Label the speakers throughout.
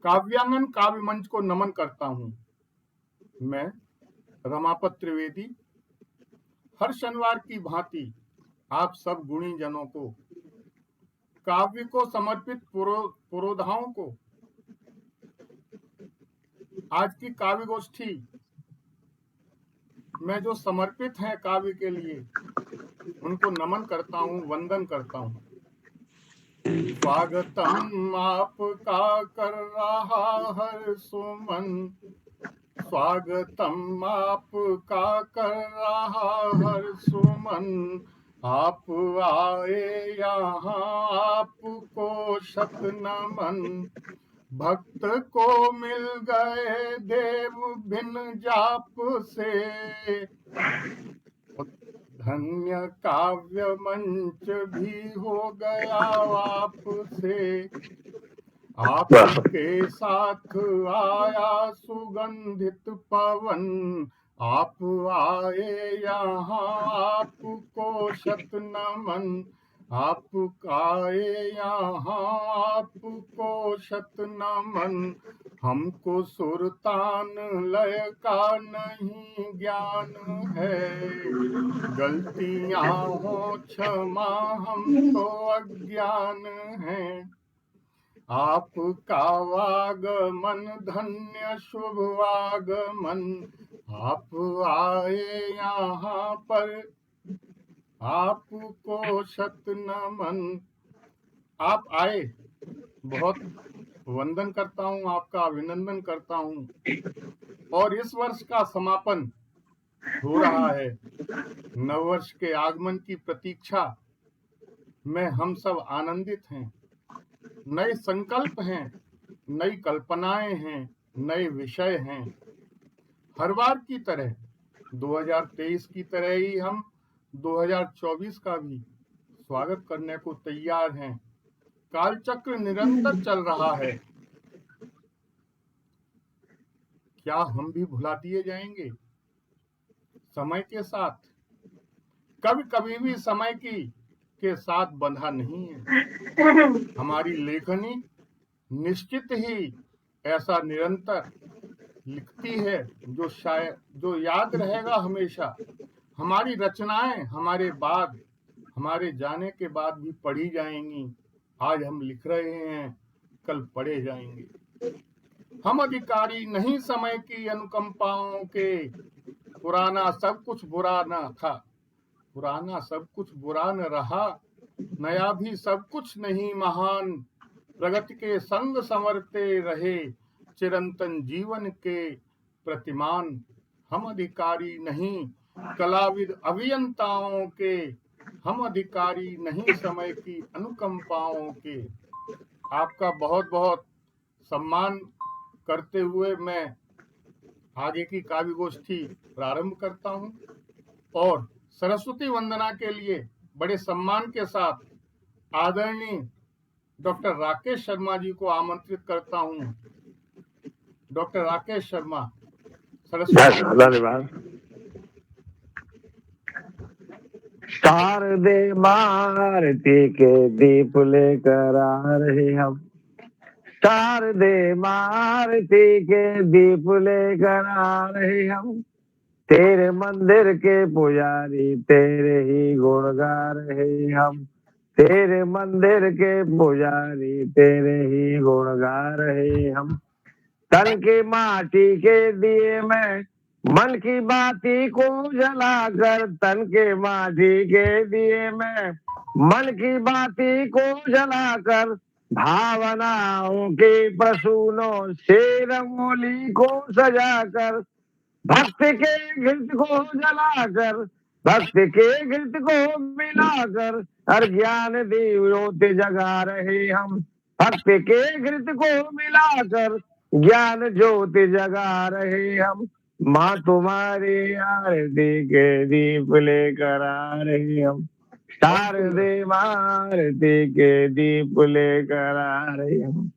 Speaker 1: काव्यांगन काव्य मंच को नमन करता हूँ। मैं रमापत त्रिवेदी हर शनिवार की भांति आप सब गुणी जनों को, काव्य को समर्पित पुरोधाओं को आज की काव्य गोष्ठी में जो समर्पित है काव्य के लिए, उनको नमन करता हूँ, वंदन करता हूँ। स्वागतम आपका कर रहा हर सुमन, स्वागतम आपका कर रहा हर सुमन। आप आए यहाँ आपको शत नमन, भक्त को मिल गए देव भिन जाप से, धन्य काव्य मंच भी हो गया आपसे। आपके साथ आया सुगंधित पवन, आप आए यहाँ आपको शत नमन, आप आए यहाँ आपको शत नमन। हमको सुरतान लय का नहीं ज्ञान है, गलतियां हो क्षमा हम तो अज्ञान हैं। आपका वागमन धन्य शुभ वागमन, आप आए यहाँ पर आपको शत नमन। आप आए, बहुत वंदन करता हूँ, आपका अभिनंदन करता हूँ। और इस वर्ष का समापन हो रहा है। नववर्ष के आगमन की प्रतीक्षा में हम सब आनंदित हैं। नए संकल्प हैं, नई कल्पनाएं हैं, नए विषय हैं। हर बार की तरह 2023 की तरह ही हम 2024 का भी स्वागत करने को तैयार हैं। कालचक्र निरंतर चल रहा है, क्या हम भी भुला दिए जाएंगे समय के साथ? कभी भी समय के साथ बंधा नहीं है। हमारी लेखनी निश्चित ही ऐसा निरंतर लिखती है जो याद रहेगा हमेशा। हमारी रचनाएं हमारे जाने के बाद भी पढ़ी जाएंगी। आज हम लिख रहे हैं, कल पढ़े जाएंगे। हम अधिकारी नहीं समय की अनुकंपाओं के, पुराना सब कुछ बुरा न था, पुराना सब कुछ बुरा न रहा, नया भी सब कुछ नहीं महान। प्रगति के संग संवरते रहे, चिरंतन जीवन के प्रतिमान। हम अधिकारी नहीं कलाविद अभियंताओं के, हम अधिकारी नहीं समय की अनुकंपाओं के। आपका बहुत बहुत सम्मान करते हुए मैं आगे की काव्य गोष्ठी प्रारंभ करता हूं और सरस्वती वंदना के लिए बड़े सम्मान के साथ आदरणीय डॉक्टर राकेश शर्मा जी को आमंत्रित करता हूं। डॉक्टर राकेश शर्मा, सरस्वती।
Speaker 2: धन्यवाद। शारदे मारती के दीप लेकर आ रहे हम, शारदे मारती के दीप लेकर आ रहे हम, तेरे मंदिर के पुजारी तेरे ही गुण गा रहे हम, तेरे मंदिर के पुजारी तेरे ही गुण गा रहे हम। तन की माटी के दिए में मन की बाती को जलाकर, तन के माटी के दिए में मन की बाती को जलाकर, भावनाओं के प्रसूनों से रंगोली को सजाकर, भक्त के घृत को जलाकर, भक्त के घृत को मिलाकर, हर ज्ञान दीप जगा रहे हम, भक्त के घृत को मिलाकर ज्ञान ज्योति जगा रहे हम। माँ तुम्हारी आरती के दीप लेकर आ रहे हम, शारदे आरती के दीप लेकर आ रहे हम।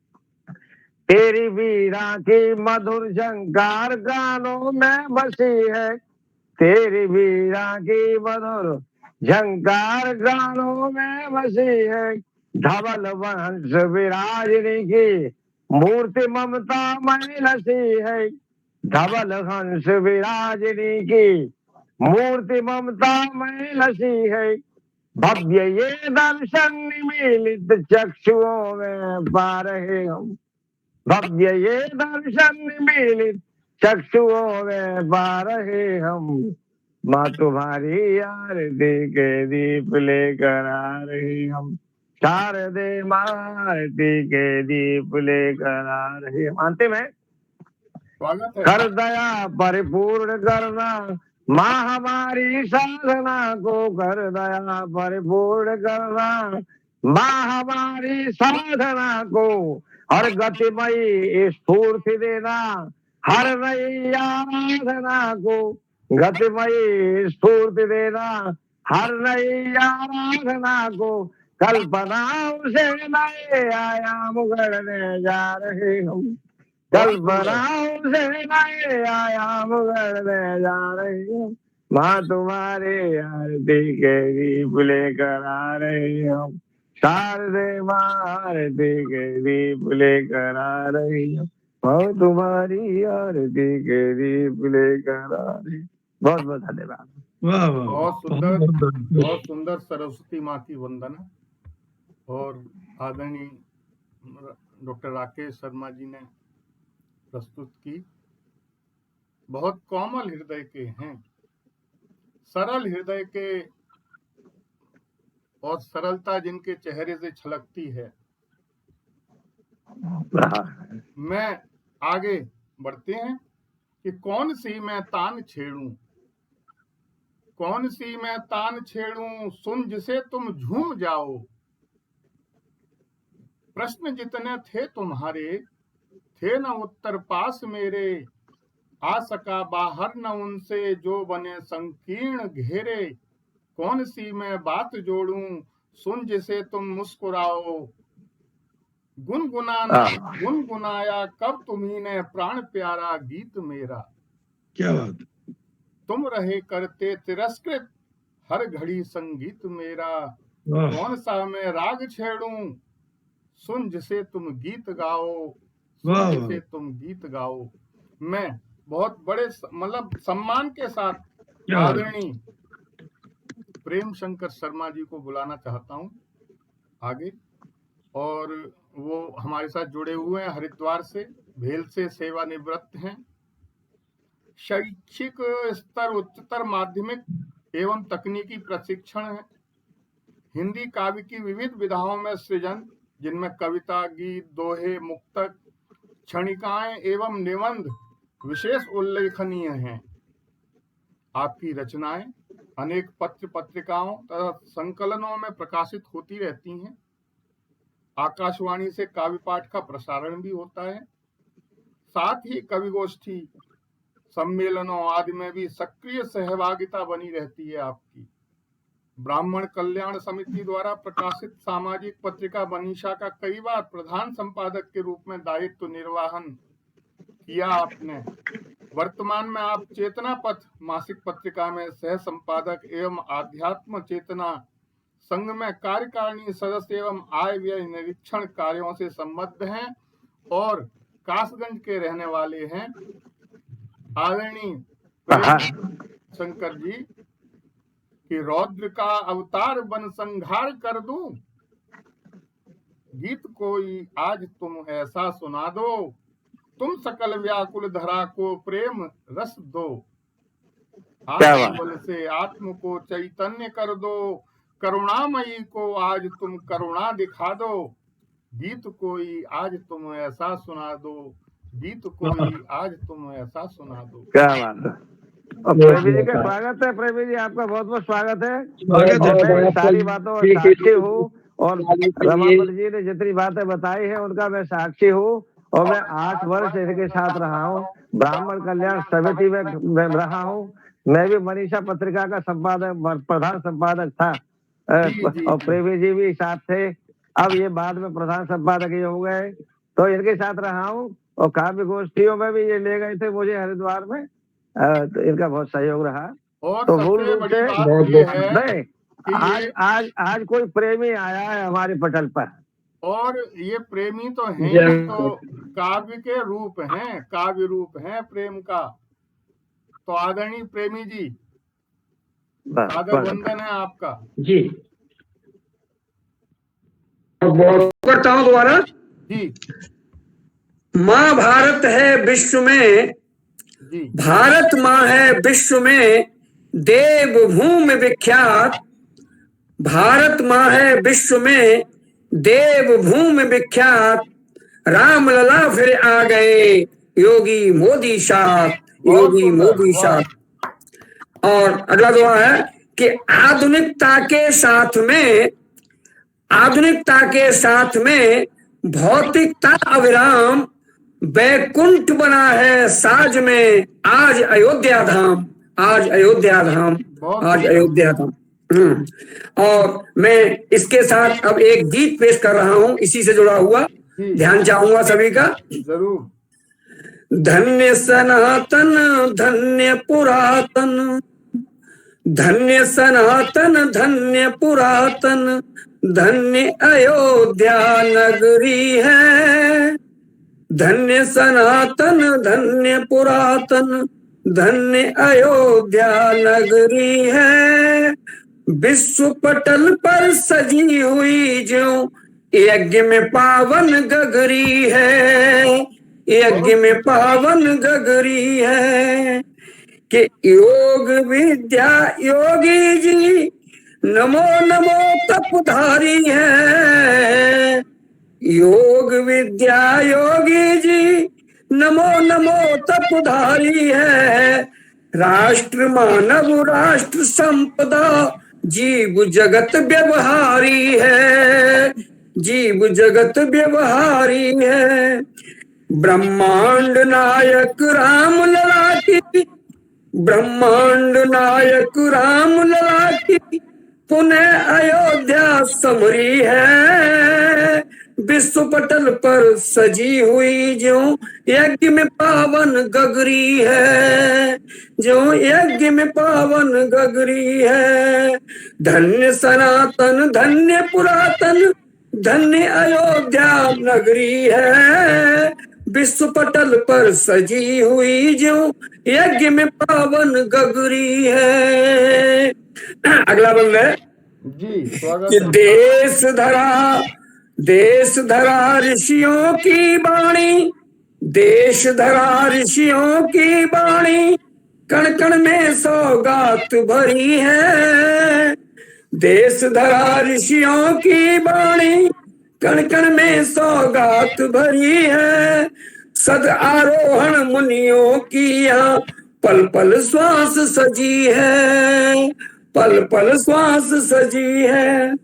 Speaker 2: तेरी वीणा की मधुर झंकार गानों में बसी है, तेरी वीणा की मधुर झंकार गानों में बसी है। धवल वंश विराजनी की मूर्ति ममता मई लसी है, धवल हंस विराजनी की। मूर्ति ममता मई लसी है, भव्य ये दर्शन निमीलित चक्षुओं में पा रहे हम। भव्य ये दर्शन निमीलित चक्षुओं में पा रहे हम। माँ तुम्हारी आरती के दीप लेकर आ रहे हम। शारदे माँ आरती के दीप लेकर आ रहे हम। अंतिम है,
Speaker 1: स्वागत है।
Speaker 2: कर दया परिपूर्ण करना, माँ हमारी साधना को कर दया परिपूर्ण करना। माँ हमारी साधना को हर गतिमयी स्फूर्ति देना। हर नई आराधना को गतिमयी स्फूर्ति देना। हर नई आराधना को कल्पनाओं से नए आयाम गढ़ने जा रहे हम। कल्पनाओं से नए आयाम गढ़ने जा रहे हम। माँ तुम्हारे आरती के दीप लेकर आ रहे हम। शारदे माँ आरती के दीप लेकर आ रही हम। माँ तुम्हारी आरती के दीप लेकर आ रही। बहुत बहुत धन्यवाद।
Speaker 3: वाह वाह,
Speaker 1: बहुत सुंदर सरस्वती माँ की वंदना और आदरणीय डॉक्टर राकेश शर्मा जी ने प्रस्तुत की। बहुत कोमल हृदय के हैं, सरल हृदय के, और सरलता जिनके चेहरे से छलकती है। मैं आगे बढ़ते हैं कि कौन सी मैं तान छेड़ूं, कौन सी मैं तान छेड़ूं, सुन जिसे तुम झूम जाओ। प्रश्न जितने थे तुम्हारे, थे न उत्तर पास मेरे। आ सका बाहर न उनसे, जो बने संकीर्ण घेरे। कौन सी मैं बात जोड़ूं, सुन जिसे तुम मुस्कुराओ। गुनगुनाया कब तुम्ही ने प्राण प्यारा गीत मेरा।
Speaker 3: क्या बात।
Speaker 1: तुम रहे करते तिरस्कृत हर घड़ी संगीत मेरा। कौन सा मैं राग छेड़ूं, सुन जिसे तुम गीत गाओ। सुन जिसे तुम गीत गाओ। मैं बहुत बड़े मतलब सम्मान के साथ आदरणीय प्रेम शंकर शर्मा जी को बुलाना चाहता हूं आगे। और वो हमारे साथ जुड़े हुए हैं हरिद्वार से, भेल से सेवानिवृत्त हैं। शैक्षिक स्तर उच्चतर माध्यमिक एवं तकनीकी प्रशिक्षण है। हिंदी काव्य की विविध विधाओं में सृजन, जिनमें कविता, गीत, दोहे, मुक्तक, क्षणिकाएं एवं निबंध विशेष उल्लेखनीय हैं। आपकी रचनाएं अनेक पत्र पत्रिकाओं तथा संकलनों में प्रकाशित होती रहती हैं। आकाशवाणी से काव्य पाठ का प्रसारण भी होता है। साथ ही कवि गोष्ठी, सम्मेलनों आदि में भी सक्रिय सहभागिता बनी रहती है आपकी। ब्राह्मण कल्याण समिति द्वारा प्रकाशित सामाजिक पत्रिका मनीषा का कई बार प्रधान संपादक के रूप में दायित्व निर्वहन किया आपने। वर्तमान में आप चेतना पथ मासिक पत्रिका में सह संपादक एवं आध्यात्म चेतना संघ में कार्यकारिणी सदस्य एवं आय व्यय निरीक्षण कार्यों से संबद्ध हैं और कासगंज के रहने वाले हैं। आदरणीय शंकर जी कि रौद्र का अवतार बन संहार कर दूं, गीत कोई आज तुम ऐसा सुना दो। तुम सकल व्याकुल धरा को प्रेम रस दो। आत्मबल से आत्म को चैतन्य कर दो। करुणामयी को आज तुम करुणा दिखा दो। गीत कोई आज तुम ऐसा सुना दो। गीत कोई आज तुम ऐसा सुना दो।
Speaker 2: क्या बात है। और प्रेमी जी का स्वागत है। प्रेमी जी आपका बहुत बहुत स्वागत है। मैं सारी बातों साक्षी हूँ और रमापति जी ने जितनी बातें बताई है उनका मैं साक्षी हूँ। और मैं 8 वर्ष इनके साथ रहा हूँ। ब्राह्मण कल्याण समिति में रहा हूँ। मैं भी मनीषा पत्रिका का संपादक, प्रधान संपादक था और प्रेमी जी भी साथ थे। अब ये बाद में प्रधान संपादक ये हो गए, तो इनके साथ रहा हूँ। और काव्य गोष्ठियों में भी ये ले गए थे मुझे हरिद्वार में, तो इनका बहुत सहयोग रहा।
Speaker 1: और
Speaker 2: तो मूल रूप से
Speaker 1: नहीं
Speaker 2: आज कोई प्रेमी आया है हमारे पटल पर।
Speaker 1: और ये प्रेमी तो हैं ही, तो काव्य के रूप हैं, काव्य रूप हैं प्रेम का। तो आदरणीय प्रेमी जी, सादर वंदन है आपका
Speaker 4: जी। करता हूँ दोबारा।
Speaker 1: जी।
Speaker 4: माँ भारत है विश्व में,
Speaker 1: जी।
Speaker 4: भारत माँ है विश्व में, देव भूमि विख्यात। भारत माँ है विश्व में, देव भूमि विख्यात। राम लला फिर आ गए, योगी मोदी साथ, योगी मोदी साथ। और अगला दुआ है कि आधुनिकता के साथ में, आधुनिकता के साथ में भौतिकता अविराम। बैकुंठ बना है साज में, आज अयोध्या धाम, आज अयोध्या धाम, आज अयोध्या धाम। और मैं इसके साथ अब एक गीत पेश कर रहा हूं, इसी से जुड़ा हुआ, ध्यान चाहूंगा सभी का।
Speaker 1: जरूर।
Speaker 4: धन्य सनातन धन्य पुरातन, धन्य सनातन धन्य पुरातन, धन्य अयोध्या नगरी है। धन्य सनातन धन्य पुरातन, धन्य अयोध्या नगरी है। विश्व पटल पर सजी हुई जो यज्ञ में पावन गगरी है, यज्ञ में पावन गगरी है। कि योग विद्या योगी जी नमो नमो तपधारी है। योग विद्या योगी जी नमो नमो तपधारी है। राष्ट्र मानव राष्ट्र संपदा, जीव जगत व्यवहारी है, जीव जगत व्यवहारी है। ब्रह्मांड नायक राम लला की, ब्रह्मांड नायक राम लला की, पुनः अयोध्या समरी है। विश्व पटल पर सजी हुई जो यज्ञ में पावन गगरी है, जो यज्ञ में पावन गगरी है। धन्य सनातन धन्य पुरातन, धन्य अयोध्या नगरी है। विश्व पटल पर सजी हुई जो यज्ञ में पावन गगरी है। अगला बंद है
Speaker 1: जी, स्वागत
Speaker 4: कि देश धरा ऋषियों की वाणी, देश धरा ऋषियों की वाणी, कण कण में सौगात भरी है। देश धरा ऋषियों की वाणी, कण कण में सौगात भरी है। सद आरोहण मुनियों की यहाँ पल पल श्वास सजी है, पल पल श्वास सजी है।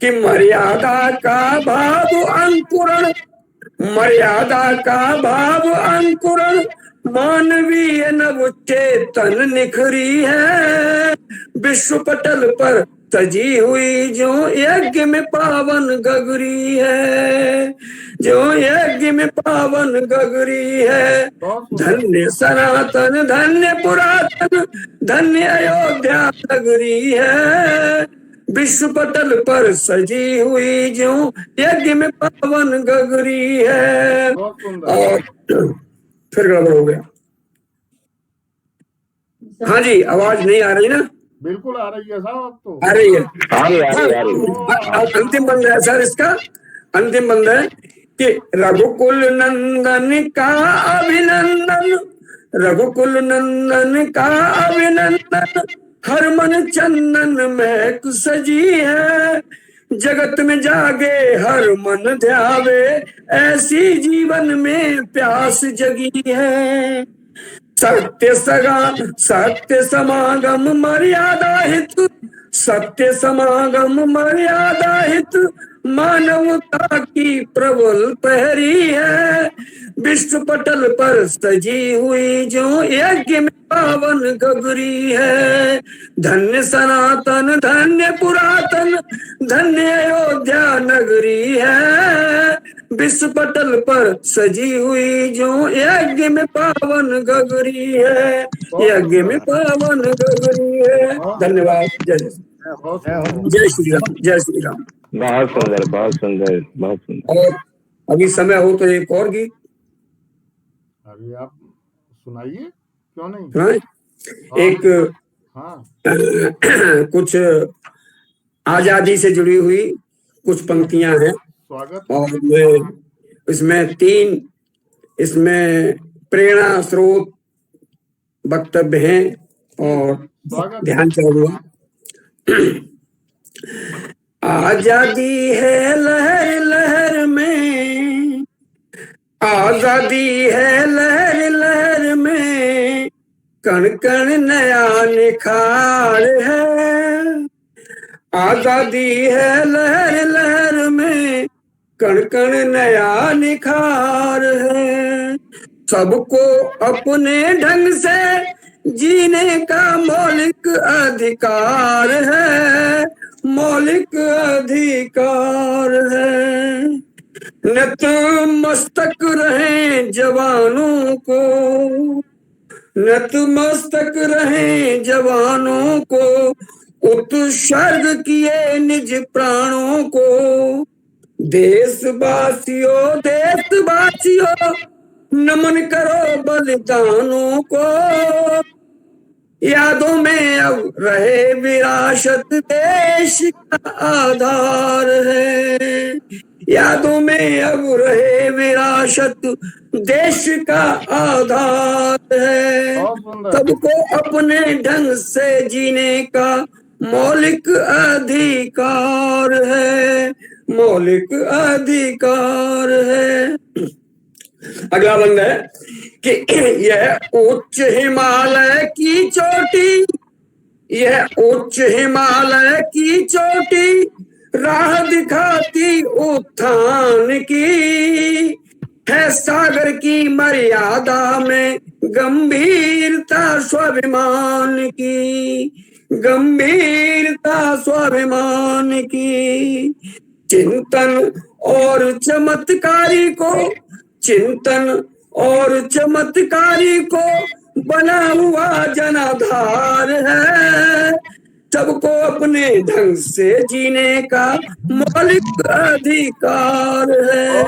Speaker 4: कि मर्यादा का भाव अंकुरण, मर्यादा का भाव अंकुरण, मानवीय नव चेतन निखरी है। विश्व पटल पर सजी हुई जो यज्ञ में पावन गगरी है, जो यज्ञ में पावन गगरी है। धन्य सनातन धन्य पुरातन, धन्य अयोध्या नगरी है। विश्व पटल पर सजी हुई जो यज्ञ में पावन गगरी है। और फिर गड़बड़ हो गया। हाँ जी, आवाज नहीं आ रही ना?
Speaker 1: बिल्कुल आ रही है साहब, अब तो
Speaker 4: आ रही है, आ रही। अंतिम बंद है सर इसका, अंतिम बंद है कि रघुकुल नंदन का अभिनंदन, रघुकुल नंदन का अभिनंदन, हर मन चंदन महक सजी है। जगत में जागे हर मन ध्यावे, ऐसी जीवन में प्यास जगी है। सत्य सत्य समागम मर्यादा हित, सत्य समागम मर्यादा हित, मानवता की प्रबल पहरी है। विश्व पटल पर सजी हुई जो यज्ञ में पावन गगरी है। धन्य सनातन धन्य पुरातन, धन्य अयोध्या नगरी है। विश्व पटल पर सजी हुई जो यज्ञ में पावन गगरी है, यज्ञ में पावन गगरी है। धन्यवाद। जय श्री राम, जय श्री राम।
Speaker 2: बहुत सुंदर, बहुत सुंदर, बहुत सुंदर।
Speaker 4: और अभी समय हो तो एक और गीत
Speaker 1: अभी आप सुनाइए, क्यों नहीं।
Speaker 4: सुनाएं? एक
Speaker 1: हाँ
Speaker 4: कुछ आजादी से जुड़ी हुई कुछ पंक्तियां हैं
Speaker 1: स्वागत है।
Speaker 4: और इसमें प्रेरणा स्रोत वक्तव्य हैं और
Speaker 1: स्वागत
Speaker 4: ध्यान चाहूंगा। आजादी है लहर लहर में, आजादी है लहर लहर में, कण कण नया निखार है। आजादी है लहर लहर में, कण कण नया निखार है। सबको अपने ढंग से जीने का मौलिक अधिकार है, मौलिक अधिकार है। नत मस्तक रहे जवानों को, नत मस्तक रहे जवानों को, उत्सर्ग किए निज प्राणों को। देशवासियों देशवासियों नमन करो बलिदानों को। यादों में अब रहे विरासत देश का आधार है, यादों में अब रहे विरासत देश का आधार है। सबको अपने ढंग से जीने का मौलिक अधिकार है, मौलिक अधिकार है। अगला बंद है कि यह उच्च हिमालय की चोटी, यह उच्च हिमालय की चोटी राह दिखाती उत्थान की है। सागर की मर्यादा में गंभीरता स्वाभिमान की, गंभीरता स्वाभिमान की। चिंतन और चमत्कारी को, चिंतन और चमत्कारी को बना हुआ जनाधार है। सबको अपने ढंग से जीने का मौलिक अधिकार है।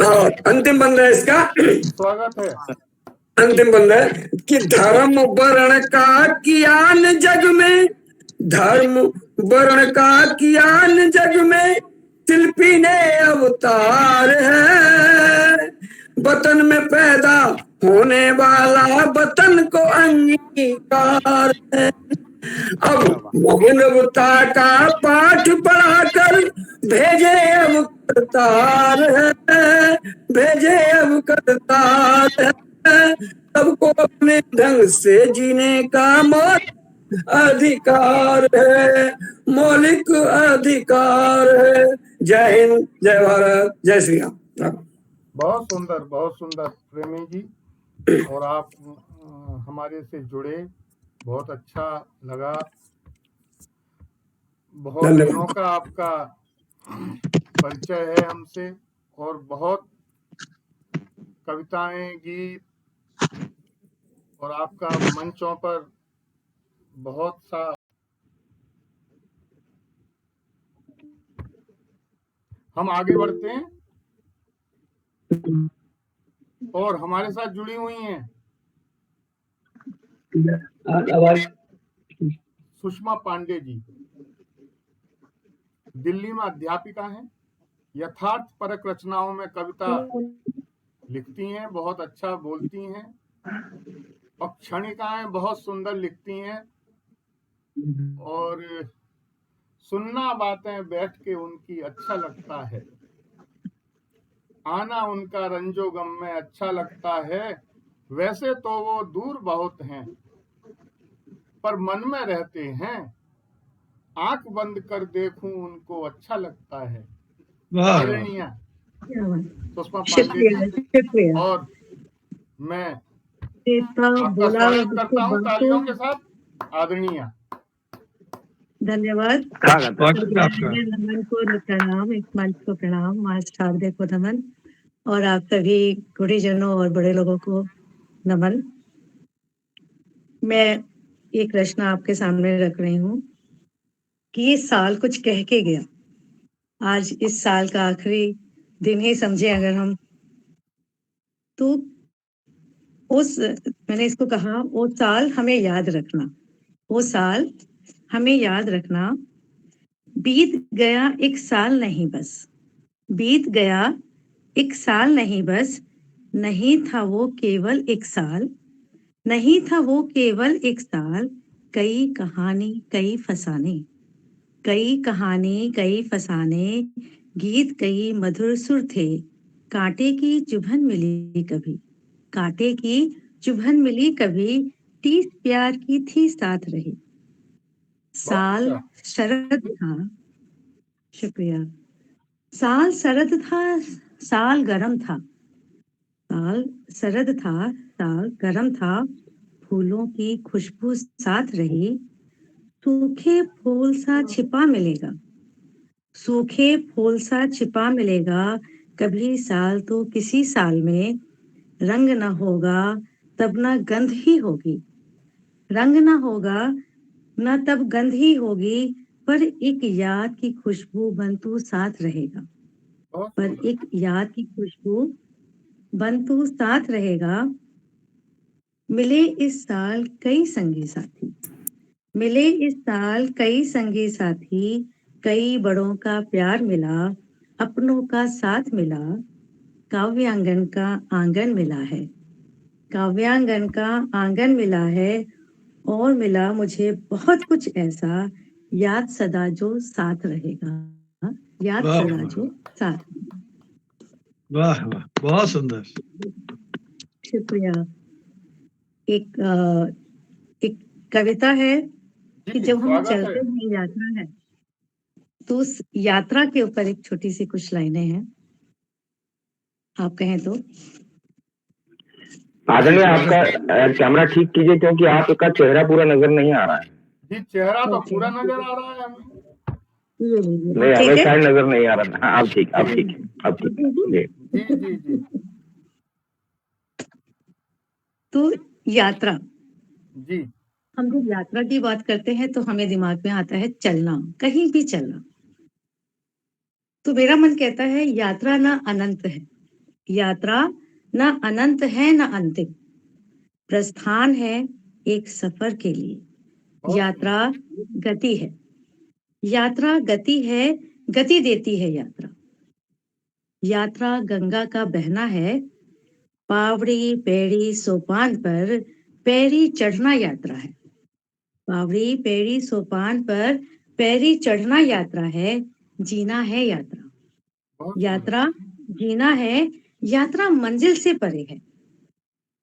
Speaker 4: और अंतिम बंद है इसका,
Speaker 1: स्वागत है।
Speaker 4: अंतिम बंद है कि धर्म वर्ण का ज्ञान जग में, धर्म वर्ण का ज्ञान जग में शिल्पी ने अवतार है। वतन में पैदा होने वाला वतन को अंगीकार है। अब मानवता का पाठ पढ़ाकर भेजे अब करतार है, भेजे अब करतार है। सबको अपने ढंग से जीने का मौलिक अधिकार है, मौलिक अधिकार है। जय हिंद, जय भारत, जय श्री राम।
Speaker 1: बहुत सुंदर प्रेमी जी, और आप हमारे से जुड़े, बहुत अच्छा लगा। बहुत दिनों का आपका परिचय है हमसे, और बहुत कविताएं, गीत, और आपका मंचों पर बहुत सा। हम आगे बढ़ते हैं, और हमारे साथ जुड़ी हुई हैं सुषमा पांडे जी। दिल्ली में अध्यापिका हैं, यथार्थ परक रचनाओं में कविता लिखती हैं, बहुत अच्छा बोलती हैं, और क्षणिकाएं बहुत सुंदर लिखती हैं, और सुनना बातें बैठ के उनकी अच्छा लगता है। आना उनका रंजो गम में अच्छा लगता है। वैसे तो वो दूर बहुत हैं, पर मन में रहते हैं। आंख बंद कर देखूं उनको अच्छा लगता है। आदरणीय सुषमा पांडे जी, और मैं आपका स्वागत करता हूँ तालियों के साथ। आदरणीय,
Speaker 5: धन्यवाद। नमन को प्रणाम, एक मंच को प्रणाम, मास्टर शारदे को नमन, और आप सभी गुरुजनों और बड़े लोगों को नमन। मैं एक रचना आपके सामने रख रही हूँ। कि ये साल कुछ कह के गया। आज इस साल का आखिरी दिन ही समझे अगर हम, तो मैंने इसको कहा, वो साल हमें याद रखना, वो साल हमें याद रखना। बीत गया एक साल नहीं बस, बीत गया एक साल नहीं बस, नहीं था वो केवल एक साल, नहीं था वो केवल एक साल, कई कहानी कई फसाने, कई कहानी कई फसाने, गीत कई मधुर सुर थे, कांटे की चुभन मिली कभी, कांटे की चुभन मिली कभी, टीस प्यार की थी साथ रही।
Speaker 1: बहुत
Speaker 5: साल
Speaker 1: अच्छा।
Speaker 5: शरद था, शुक्रिया। साल शरद था, साल गरम था, साल शरद था, साल गरम था, फूलों की खुशबू साथ रही, सूखे फूल सा छिपा मिलेगा, सूखे फूल सा छिपा मिलेगा, कभी साल तो किसी साल में, रंग न होगा तब न गंध ही होगी, रंग न होगा न तब गंध ही होगी, पर एक याद की खुशबू बंतु साथ रहेगा,
Speaker 1: बहुत
Speaker 5: पर
Speaker 1: सुंदर।
Speaker 5: एक याद की खुशबू बंतु साथ रहेगा। मिले इस साल कई संगी साथी, मिले इस साल कई संगी साथी, कई बड़ों का प्यार मिला, अपनों का साथ मिला, काव्यांगन का आंगन मिला है, काव्यांगन का आंगन मिला है, और मिला मुझे बहुत कुछ ऐसा, याद सदा जो साथ रहेगा, याद
Speaker 3: वाह
Speaker 5: सदा
Speaker 3: वाह
Speaker 5: जो साथ।
Speaker 3: वाह वाह, बहुत सुंदर।
Speaker 5: शुक्रिया। एक कविता है
Speaker 1: जी
Speaker 5: कि
Speaker 1: जी,
Speaker 5: जब हम
Speaker 1: स्वागत है।
Speaker 5: चलते हैं यात्रा है, तो उस यात्रा के ऊपर एक छोटी सी कुछ लाइनें हैं, आप कहें तो।
Speaker 2: आदरणीय,
Speaker 3: जी
Speaker 2: आपका कैमरा ठीक कीजिए क्योंकि आपका चेहरा पूरा नजर नहीं आ रहा है।
Speaker 1: जी, चेहरा तो
Speaker 5: ओके,
Speaker 1: पूरा नजर आ रहा है हमें।
Speaker 5: ये लीजिए,
Speaker 2: नहीं,
Speaker 5: अब
Speaker 2: हमें
Speaker 5: ठीक है।
Speaker 2: शायद नजर नहीं आ रहा था। हाँ, अब ठीक, अब ठीक है, अब ठीक है जी।
Speaker 1: जी जी जी
Speaker 5: तो यात्रा,
Speaker 1: जी।
Speaker 5: हम जब यात्रा की बात करते हैं तो हमें दिमाग में आता है चलना, कहीं भी चलना। तो मेरा मन कहता है यात्रा ना अनंत है, यात्रा ना अनंत है ना अंतिम, प्रस्थान है एक सफर के लिए,
Speaker 1: बहुत सुंदर।
Speaker 5: यात्रा गति है, यात्रा गति है, गति देती है यात्रा, यात्रा गंगा का बहना है, पावड़ी पेड़ी सोपान पर पैरी चढ़ना यात्रा है, पावड़ी पेड़ी सोपान पर पैरी चढ़ना यात्रा है, जीना है यात्रा,
Speaker 1: बहुत सुंदर।
Speaker 5: यात्रा जीना है, यात्रा मंजिल से परे है,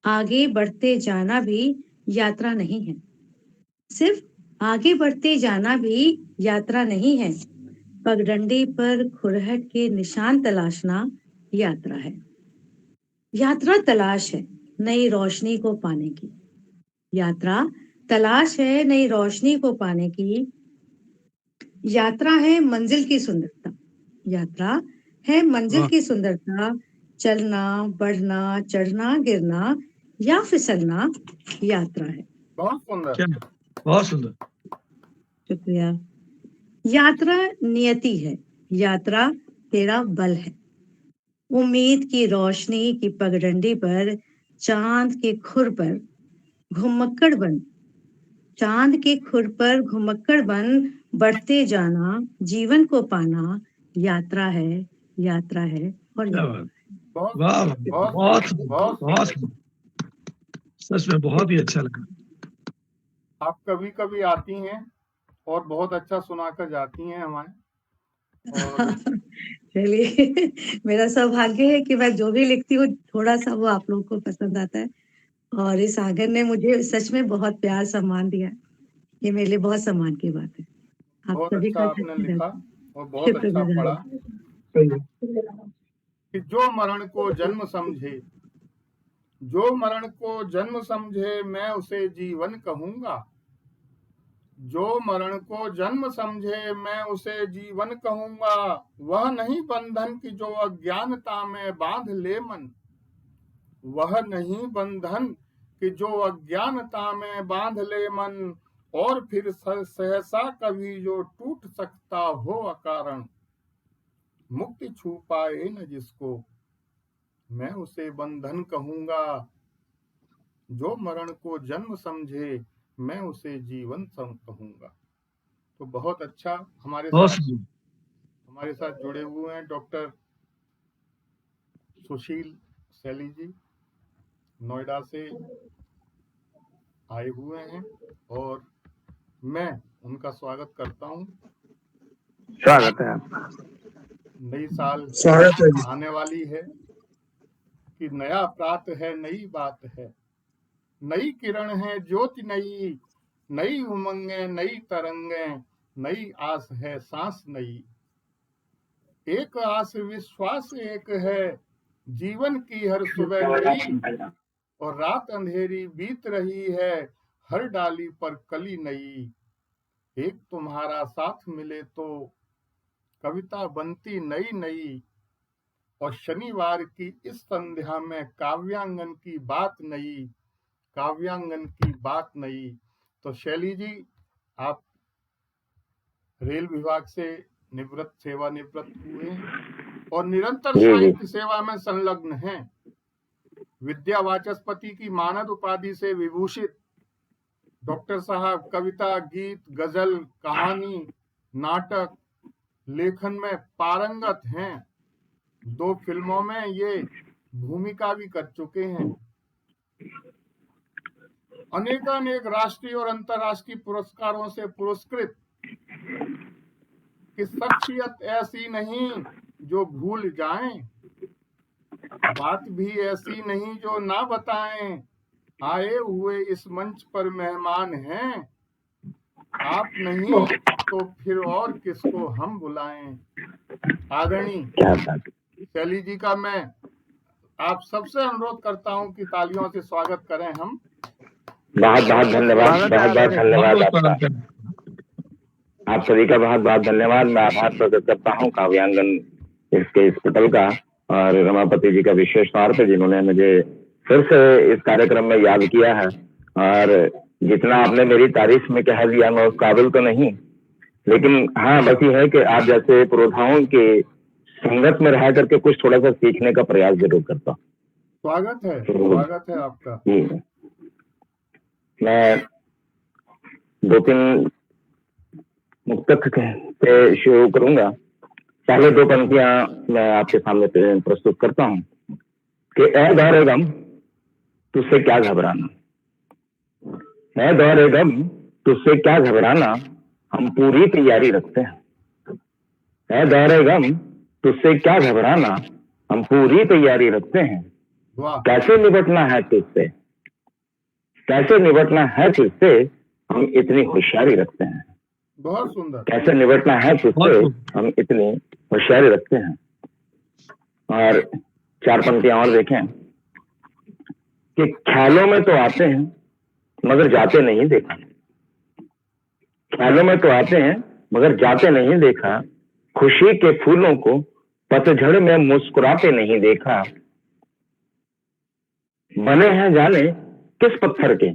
Speaker 5: आगे बढ़ते जाना भी यात्रा नहीं है, सिर्फ आगे बढ़ते जाना भी यात्रा नहीं है, पगडंडी पर खुरहट के निशान तलाशना यात्रा है, यात्रा तलाश है नई रोशनी को पाने की, यात्रा तलाश है नई रोशनी को पाने की, यात्रा है मंजिल की सुंदरता, यात्रा है मंजिल
Speaker 3: वाह,
Speaker 5: की सुंदरता, चलना बढ़ना चढ़ना गिरना या फिसलना यात्रा है।
Speaker 1: बहुत सुंदर।
Speaker 3: क्या, बहुत सुंदर।
Speaker 5: शुक्रिया। यात्रा नियति है, यात्रा तेरा बल है, उम्मीद की रोशनी की पगडंडी पर, चांद के खुर पर घुमक्कड़ बन, चांद के खुर पर घुमक्कड़ बन बढ़ते जाना, जीवन को पाना यात्रा है, यात्रा है और
Speaker 3: क्या
Speaker 5: यात्रा
Speaker 3: बात,
Speaker 1: बहुत
Speaker 3: वाह
Speaker 1: सुंदर।
Speaker 3: वाह,
Speaker 1: बहुत
Speaker 3: बहुत
Speaker 1: सुंदर।
Speaker 3: सुंदर,
Speaker 1: बहुत
Speaker 3: बहुत
Speaker 1: सुंदर।
Speaker 3: सुंदर, सच में बहुत ही अच्छा लगा।
Speaker 1: आप कभी कभी आती हैं और बहुत अच्छा सुनाकर जाती हैं हमारे। और
Speaker 5: चलिए, मेरा सौभाग्य है कि मैं जो भी लिखती हूँ थोड़ा सा वो आप लोगों को पसंद आता है, और इस आंगन ने मुझे सच में बहुत प्यार सम्मान दिया, ये मेरे लिए बहुत सम्मान की बात है। आप
Speaker 1: बहुत
Speaker 5: सभी
Speaker 1: अच्छा
Speaker 5: का
Speaker 1: आपने लिखा और बहुत अच्छा
Speaker 5: शुक्रगुजार
Speaker 1: पढ़ा
Speaker 5: हूँ।
Speaker 1: कि जो मरण को जन्म समझे, जो मरण को जन्म समझे, मैं उसे जीवन कहूंगा, जो मरण को जन्म समझे मैं उसे जीवन कहूंगा, वह नहीं बंधन की जो अज्ञानता में बांध ले मन, वह नहीं बंधन कि जो अज्ञानता में बांध ले मन, और फिर सहसा कभी जो टूट सकता हो अकारण, मुक्ति छू पाए न जिसको, मैं उसे बंधन कहूंगा। जो मरण को जन्म समझे, मैं उसे जीवन कहूंगा। तो बहुत अच्छा
Speaker 3: बहुत सुंदर।
Speaker 1: हमारे साथ जुड़े हुए हैं डॉक्टर सुशील सैली जी, नोएडा से आए हुए हैं और मैं उनका स्वागत करता हूं।
Speaker 2: स्वागत है आपका।
Speaker 1: नई साल
Speaker 4: स्वागत है जी।
Speaker 1: आने वाली है कि नया प्रात है, नई बात है, नई किरण है, ज्योति नई, नई उमंगें, नई तरंगें, नई आस है, सांस नई। एक आस विश्वास एक है, जीवन की हर सुबह नई, और रात अंधेरी बीत रही है, हर डाली पर कली नई। एक तुम्हारा साथ मिले तो कविता बनती नई नई, और शनिवार की इस संध्या में काव्यांगन की बात नई, काव्यांगन की बात नई। तो शैली जी, आप रेल विभाग से सेवानिवृत्त हुए हैं और निरंतर साहित्य सेवा में संलग्न हैं। विद्या वाचस्पति की मानद उपाधि से विभूषित डॉक्टर साहब कविता, गीत, गजल, कहानी, नाटक लेखन में पारंगत हैं। 2 फिल्मों में ये भूमिका भी कर चुके हैं। अनेकानेक राष्ट्रीय और अंतर्राष्ट्रीय पुरस्कारों से पुरस्कृत कि शख्सियत ऐसी नहीं जो भूल जाएं, बात भी ऐसी नहीं जो ना बताएं, आए हुए इस मंच पर मेहमान हैं, आप नहीं तो फिर और किसको हम बुलाएं। आदरणीय शैली जी का मैं आप सबसे अनुरोध करता हूं कि तालियों से स्वागत करें हम।
Speaker 2: बहुत बहुत धन्यवाद, बहुत बहुत धन्यवाद आपका। आप सभी का बहुत बहुत धन्यवाद। मैं आभार प्रकट करता हूँ काव्यांगन इसके इस पटल का और रमापति जी का विशेष तौर पे, जिन्होंने मुझे फिर से इस कार्यक्रम में याद किया है। और जितना आपने मेरी तारीफ में कह दिया, मैं उस काबिल तो नहीं, लेकिन हाँ बस ये है कि आप जैसे पुरोधाओं के संगत में रह करके कुछ थोड़ा सा सीखने का प्रयास जरूर करता हूँ।
Speaker 1: स्वागत है आपका।
Speaker 2: मैं 2-3 मुक्तक से शुरू करूंगा। पहले 2 पंक्तियां मैं आपके सामने प्रस्तुत करता हूं कि ऐ दौरे गम तुझसे क्या घबराना, ऐ दौरे गम तुझसे क्या घबराना, हम पूरी तैयारी रखते हैं। ऐ दौरे गम तुझसे क्या घबराना, हम पूरी तैयारी रखते हैं। कैसे निपटना है तुझसे, कैसे निपटना है तुझसे, हम इतनी होशियारी रखते हैं।
Speaker 1: बहुत सुंदर। कैसे
Speaker 2: निपटना है तुझसे, हम इतनी होशियारी रखते हैं। और 4 पंक्तियां और देखें कि ख्यालों में तो आते हैं मगर जाते नहीं देखा, ख्यालों में तो आते हैं मगर जाते नहीं देखा, खुशी के फूलों को पतझड़ में मुस्कुराते नहीं देखा। बने हैं जाने किस पत्थर के,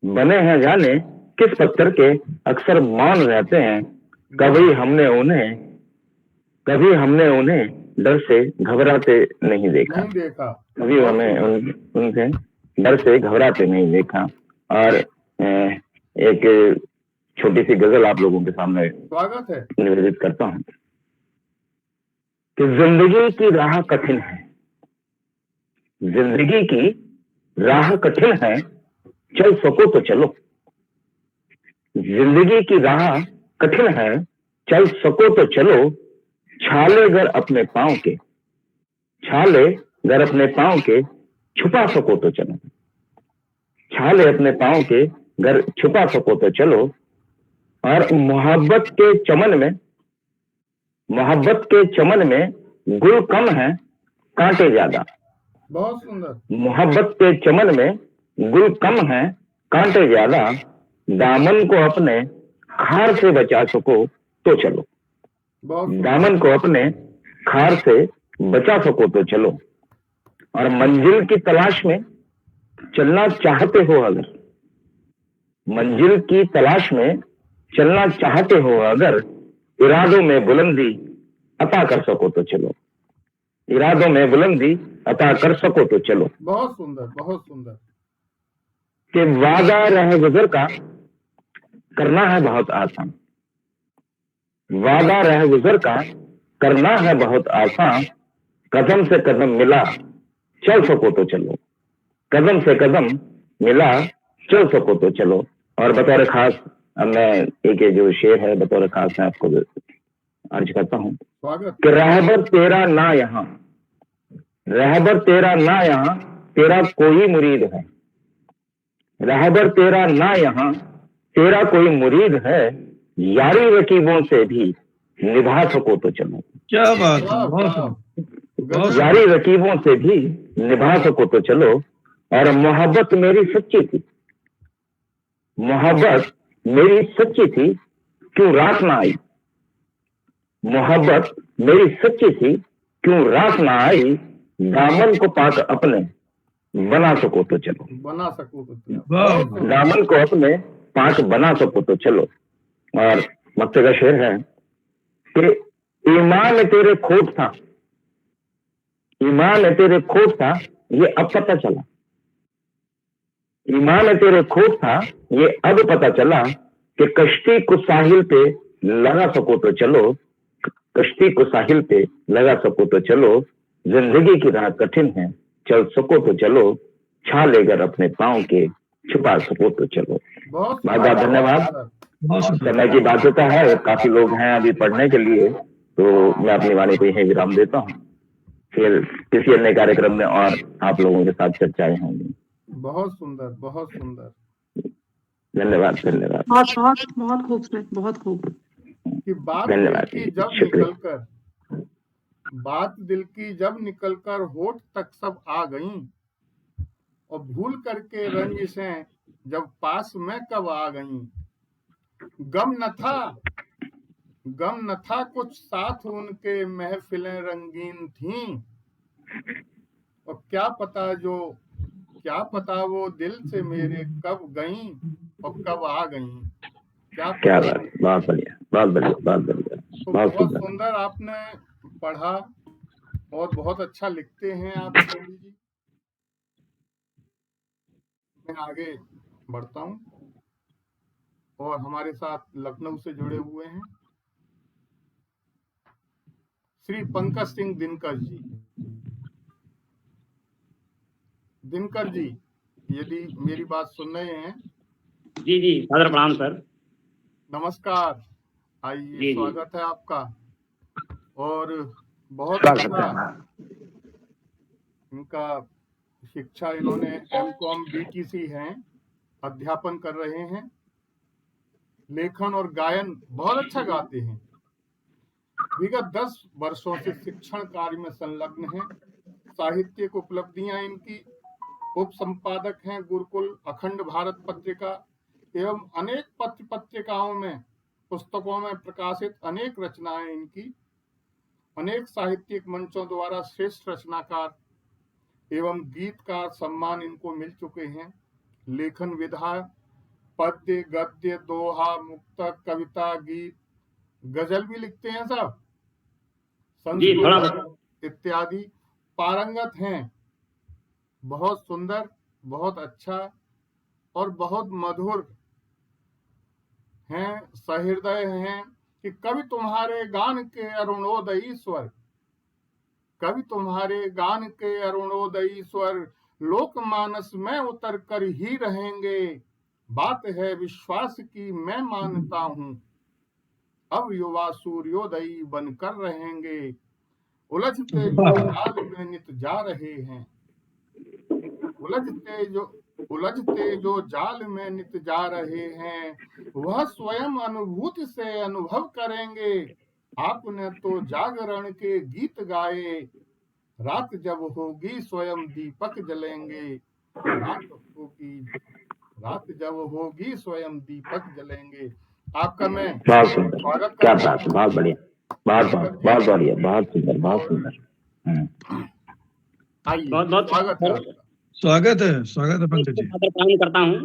Speaker 2: बने हैं जाने किस पत्थर के, अक्सर मौन रहते हैं। कभी हमने उन्हें डर से घबराते नहीं देखा, कभी हमें उनसे डर से घबराते नहीं देखा। और एक छोटी सी गजल आप लोगों के सामने
Speaker 1: स्वागत है
Speaker 2: निवेदित करता हूं कि जिंदगी की राह कठिन है, जिंदगी की राह कठिन है, चल सको तो चलो। जिंदगी की राह कठिन है, चल सको तो चलो। छाले गर अपने पांव के, छाले गर अपने पांव के, छुपा सको तो चलो। छाले अपने पांव के घर छुपा सको तो चलो। और मोहब्बत के चमन में, मोहब्बत के चमन में गुल कम है कांटे ज्यादा।
Speaker 1: बहुत सुंदर।
Speaker 2: मोहब्बत के चमन में गुल कम है कांटे ज्यादा। दामन को अपने खार से बचा सको तो चलो, दामन को अपने खार से बचा सको तो चलो। और मंजिल की तलाश में चलना चाहते हो अगर, मंजिल की तलाश में चलना चाहते हो अगर, इरादों में बुलंदी अता कर सको तो चलो, इरादों में बुलंदी अता कर सको तो चलो।
Speaker 1: बहुत सुंदर, बहुत सुंदर।
Speaker 2: कि वादा रह गुजर का करना है बहुत आसान, वादा रह गुजर का करना है बहुत आसान, कदम से कदम मिला चल सको तो चलो, कदम से कदम मिला चल सको तो चलो। और बतौर खास अब मैं एक ये जो शेर है बतौर खास मैं आपको अर्ज करता हूँ कि रहबर तेरा ना यहाँ, रहबर तेरा ना यहाँ, तेरा कोई मुरीद है, रहबर तेरा ना यहाँ, तेरा कोई मुरीद है, यारी रकीबों से भी निभा सको तो चलो।
Speaker 3: क्या बात है, बहुत
Speaker 2: यारी रकीबों से भी निभा सको तो चलो। और मोहब्बत मेरी सच्ची थी, मोहब्बत मेरी सच्ची थी, क्यों रात ना आई, मोहब्बत मेरी सच्ची थी, क्यों रात ना आई, दामन को पाक अपने बना सको तो चलो,
Speaker 1: बना सको तो चलो।
Speaker 3: वाह,
Speaker 2: दामन को अपने पाक बना सको तो चलो। और मक्ते का शेर है कि ईमान तेरे खोट था, ईमान तेरे खोट था, ये अब पता चला, ईमान तेरे खोट था, ये अब पता चला कि कश्ती को साहिल पे लगा सको तो चलो, कश्ती को साहिल पे लगा सको तो चलो, जिंदगी की राह कठिन है चल सको तो चलो, छा लेकर अपने पाँव के छुपा सको तो चलो। बहुत बहुत धन्यवाद। समय की बाध्यता है, काफी लोग हैं अभी पढ़ने के लिए, तो मैं अपनी वाणी को यहीं विराम देता हूँ, फिर किसी अन्य कार्यक्रम में और आप लोगों के साथ चर्चाएं होंगी।
Speaker 1: बहुत सुंदर, बहुत सुंदर।
Speaker 2: धन्यवाद, धन्यवाद।
Speaker 5: बहुत बहुत बहुत खूबसूरत, बहुत खूब।
Speaker 1: कि बात
Speaker 2: धन्यवाद,
Speaker 1: दिल की जब
Speaker 2: शुक्रिया।
Speaker 1: निकलकर, बात दिल की जब निकलकर होठ तक सब आ गईं, और भूल करके रंजिशें जब पास में कब आ गईं, गम न था, गम न था कुछ साथ उनके, महफिलें रंगीन थीं, और क्या पता वो दिल से मेरे कब गईं और कब आ गईं।
Speaker 2: क्या बात, बहुत बढ़िया, बहुत बढ़िया, बहुत बढ़िया,
Speaker 1: तो
Speaker 2: बहुत
Speaker 1: बहुत
Speaker 2: सुंदर।
Speaker 1: सुंदर आपने पढ़ा और बहुत अच्छा लिखते हैं आप पंडित जी। मैं आगे बढ़ता हूँ और हमारे साथ लखनऊ से जुड़े हुए हैं श्री पंकज सिंह दिनकर जी। दिनकर जी, यदि मेरी बात सुन रहे हैं।
Speaker 6: जी जी, सादर प्रणाम सर।
Speaker 1: नमस्कार, आइए,
Speaker 6: जी।
Speaker 1: स्वागत है आपका। और बहुत
Speaker 2: स्वागत
Speaker 1: अच्छा इनका शिक्षा, इन्होंने M.Com BTC हैं, अध्यापन कर रहे हैं, लेखन और गायन बहुत अच्छा गाते हैं, विगत 10 वर्षों से शिक्षण कार्य में संलग्न हैं, साहित्यिक उपलब्धियां इनकी, उप संपादक हैं गुरुकुल, अखंड भारत पत्रिका एवं अनेक पत्र पत्रिकाओं में, पुस्तकों में प्रकाशित अनेक रचनाएं इनकी, अनेक साहित्यिक मंचों द्वारा श्रेष्ठ रचनाकार एवं गीतकार सम्मान इनको मिल चुके हैं। लेखन विधा पद्य, गद्य, दोहा, मुक्तक, कविता, गीत, गजल भी लिखते हैं साहब,
Speaker 6: जी, थोड़ा
Speaker 1: संस्कृत इत्यादि पारंगत हैं। बहुत सुंदर, बहुत अच्छा और बहुत मधुर हैं, सहृदय हैं। कि कवि तुम्हारे गान के अरुणोदयी स्वर, कवि तुम्हारे गान के अरुणोदयी स्वर, लोकमानस में उतर कर ही रहेंगे, बात है विश्वास की मैं मानता हूँ, अब युवा सूर्योदयी बनकर रहेंगे, उलझते जो जाल में नित जा रहे हैं, उलझते जो जाल में नित जा रहे हैं, वह स्वयं अनुभूति से अनुभव करेंगे, आपने तो जागरण के गीत गाए, रात जब होगी स्वयं दीपक जलेंगे, रात जब होगी स्वयं दीपक जलेंगे। आपका मैं
Speaker 2: बहुत सुंदर,
Speaker 1: स्वागत
Speaker 2: क्या
Speaker 1: करता
Speaker 2: बात,
Speaker 1: हूं।
Speaker 2: बहुत बढ़िया, बहुत बढ़िया, बहुत सुंदर, बहुत सुंदर।
Speaker 1: आइए,
Speaker 6: बहुत बहुत
Speaker 1: स्वागत है आपका।
Speaker 3: स्वागत है पंकज जी।
Speaker 6: सादर प्रणाम करता हूँ।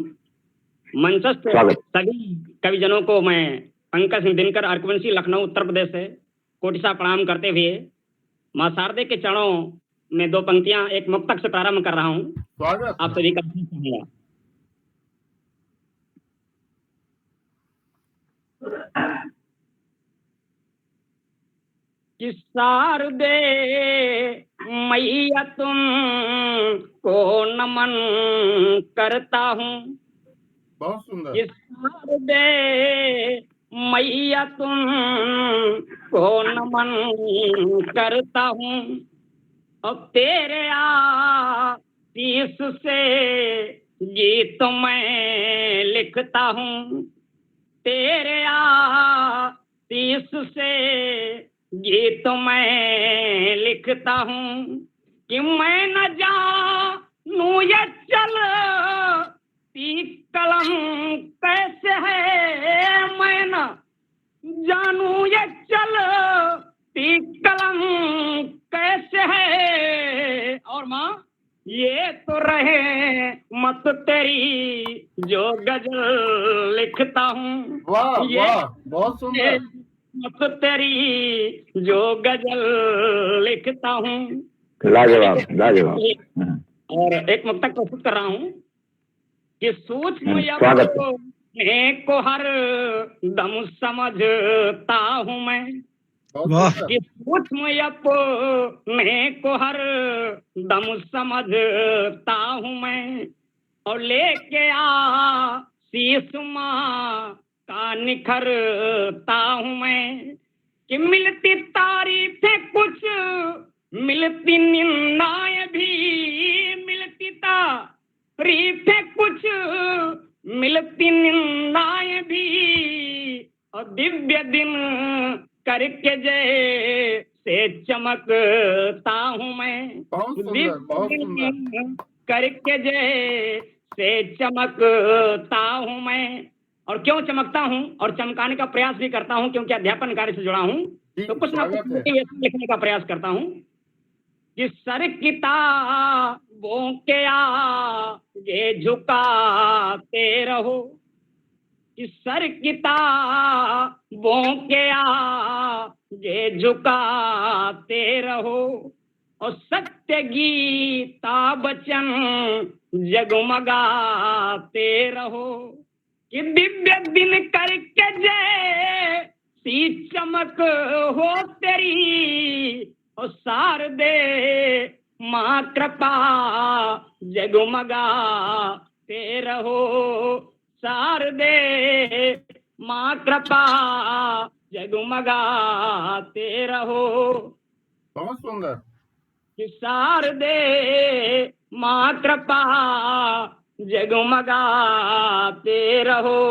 Speaker 6: मंचस्थ
Speaker 2: स्वागत।
Speaker 6: सभी कविजनों को मैं पंकज सिंह दिनकर, अर्कवंशी, लखनऊ, उत्तर प्रदेश से कोटिसा प्रणाम करते हुए मां शारदे के चरणों में दो पंक्तियां एक मुक्तक से प्रारंभ कर रहा हूं।
Speaker 1: स्वागत
Speaker 6: आप सभी का चाहूंगा कि शारदे मैया तुम को नमन करता हूँ।
Speaker 1: बहुत सुंदर।
Speaker 6: कि शारदे मैया तुम को नमन करता हूँ। अब तेरे आशीष से गीत मैं लिखता हूँ। तेरे आशीष से गीत मैं लिखता हूँ कि मैं न जानूं ये चलती कलम कैसे है। मैं न जानूं ये चलती कलम कैसे है। और माँ ये तो रहे मत तेरी जो गजल लिखता हूँ।
Speaker 1: वाह
Speaker 6: ये
Speaker 1: वाह, बहुत सुंदर।
Speaker 6: मत तेरी जो गजल लिखता हूँ।
Speaker 2: लाजवाब लाजवाब।
Speaker 6: और एक मुक्तक प्रस्तुत कर रहा हूँ कि सूक्ष्म
Speaker 2: स्वागत।
Speaker 6: को हर दम समझता हूँ मैं।
Speaker 1: बहुत
Speaker 3: वाह।
Speaker 1: सुंदर।
Speaker 6: कि सूक्ष्म को हर दम समझता हूँ मैं। और लेके आशीष माँ का निखरता हूँ मैं। कि मिलती तारीफें कुछ, मिलती निंदाएं भी। मिलती तारीफें कुछ, मिलती निंदाएं भी। और दिव्य दिन करके जैसे चमकता हूँ मैं।
Speaker 1: बहुत सुंदर,
Speaker 6: दिव्य
Speaker 1: बहुत
Speaker 6: दिन
Speaker 1: सुंदर।
Speaker 6: करके जैसे चमकता हूँ मैं। और क्यों चमकता हूँ और चमकाने का प्रयास भी करता हूँ क्योंकि अध्यापन कार्य से जुड़ा हूँ।
Speaker 1: जी,
Speaker 6: तो कुछ ना कुछ
Speaker 1: स्वागत है।
Speaker 6: मोटिवेशन लिखने का प्रयास करता हूँ कि सर किताबों के आगे झुकाते रहो। कि सर किताबों के आगे झुकाते रहो। और सत्य गीता वचन जगमगाते रहो। कि दिव्य दिन करके जैसी चमक हो तेरी। और शारदे माँ कृपा जगमगाते रहो। शारदे माँ कृपा जगमगाते रहो।
Speaker 1: बहुत सुंदर।
Speaker 6: कि शारदे माँ कृपा जगमगाते रहो।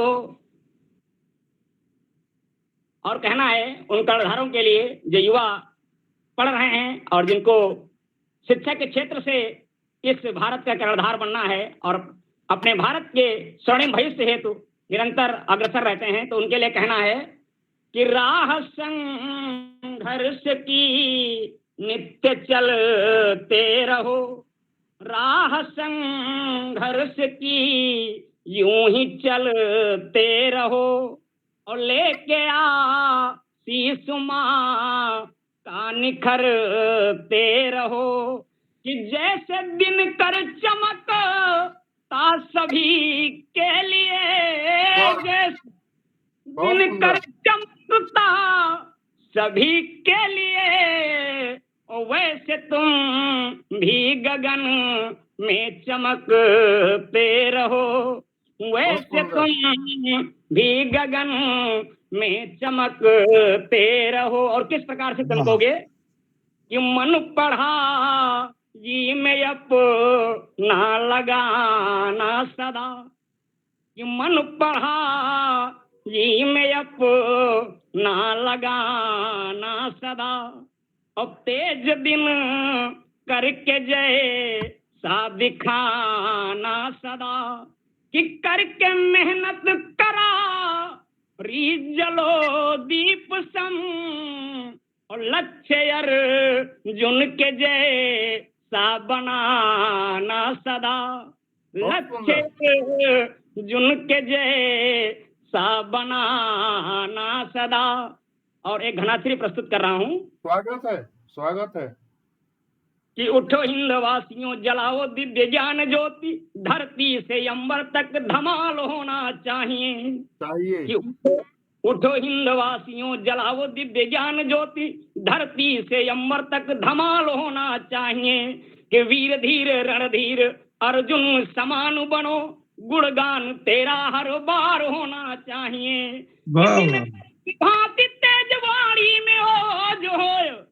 Speaker 6: और कहना है उन कर्णधारों के लिए जो युवा पढ़ रहे हैं और जिनको शिक्षा के क्षेत्र से इस भारत का कर्णधार बनना है और अपने भारत के स्वर्णिम भविष्य हेतु निरंतर अग्रसर रहते हैं, तो उनके लिए कहना है कि राह संघर्ष की नित्य चलते रहो। राह संघर्ष की यूं ही चलते रहो। और लेके आशीष माँ का निखरते रहो। कि जैसे दिन कर चमकता सभी के लिए। जैसे
Speaker 1: बहुत
Speaker 6: दिन कर
Speaker 1: सुंदर।
Speaker 6: चमकता सभी के लिए। और वैसे तुम भी गगन में चमकते रहो। वैसे
Speaker 1: सुंदर।
Speaker 6: तुम भी गगन में चमकते रहो। और किस प्रकार से चमकोगे कि मन पढ़ा जी में अपना लगाना सदा। कि मन पढ़ा जी में अपना लगाना सदा। अब तेज दिन करके जैसा दिखाना सदा। कि करके मेहनत करा री जलो दीप सम। और लक्ष्य अर्जुन के जैसा बनाना सदा।
Speaker 1: बहुत
Speaker 6: लक्ष्य जुनके जैसा बनाना सदा। और एक घनाश्री प्रस्तुत कर रहा हूँ
Speaker 1: स्वागत है
Speaker 6: कि उठो हिंदवासियों जलाओ दिव्य ज्ञान ज्योति, धरती से अंबर तक धमाल होना चाहिए कि उठो हिंदवासियों जलाओ दिव्य ज्ञान ज्योति, धरती से अंबर तक धमाल होना चाहिए कि वीर धीर रणधीर अर्जुन समान बनो, गुणगान तेरा हर बार होना चाहिए। भांति तेजवाड़ी में हो जो हो,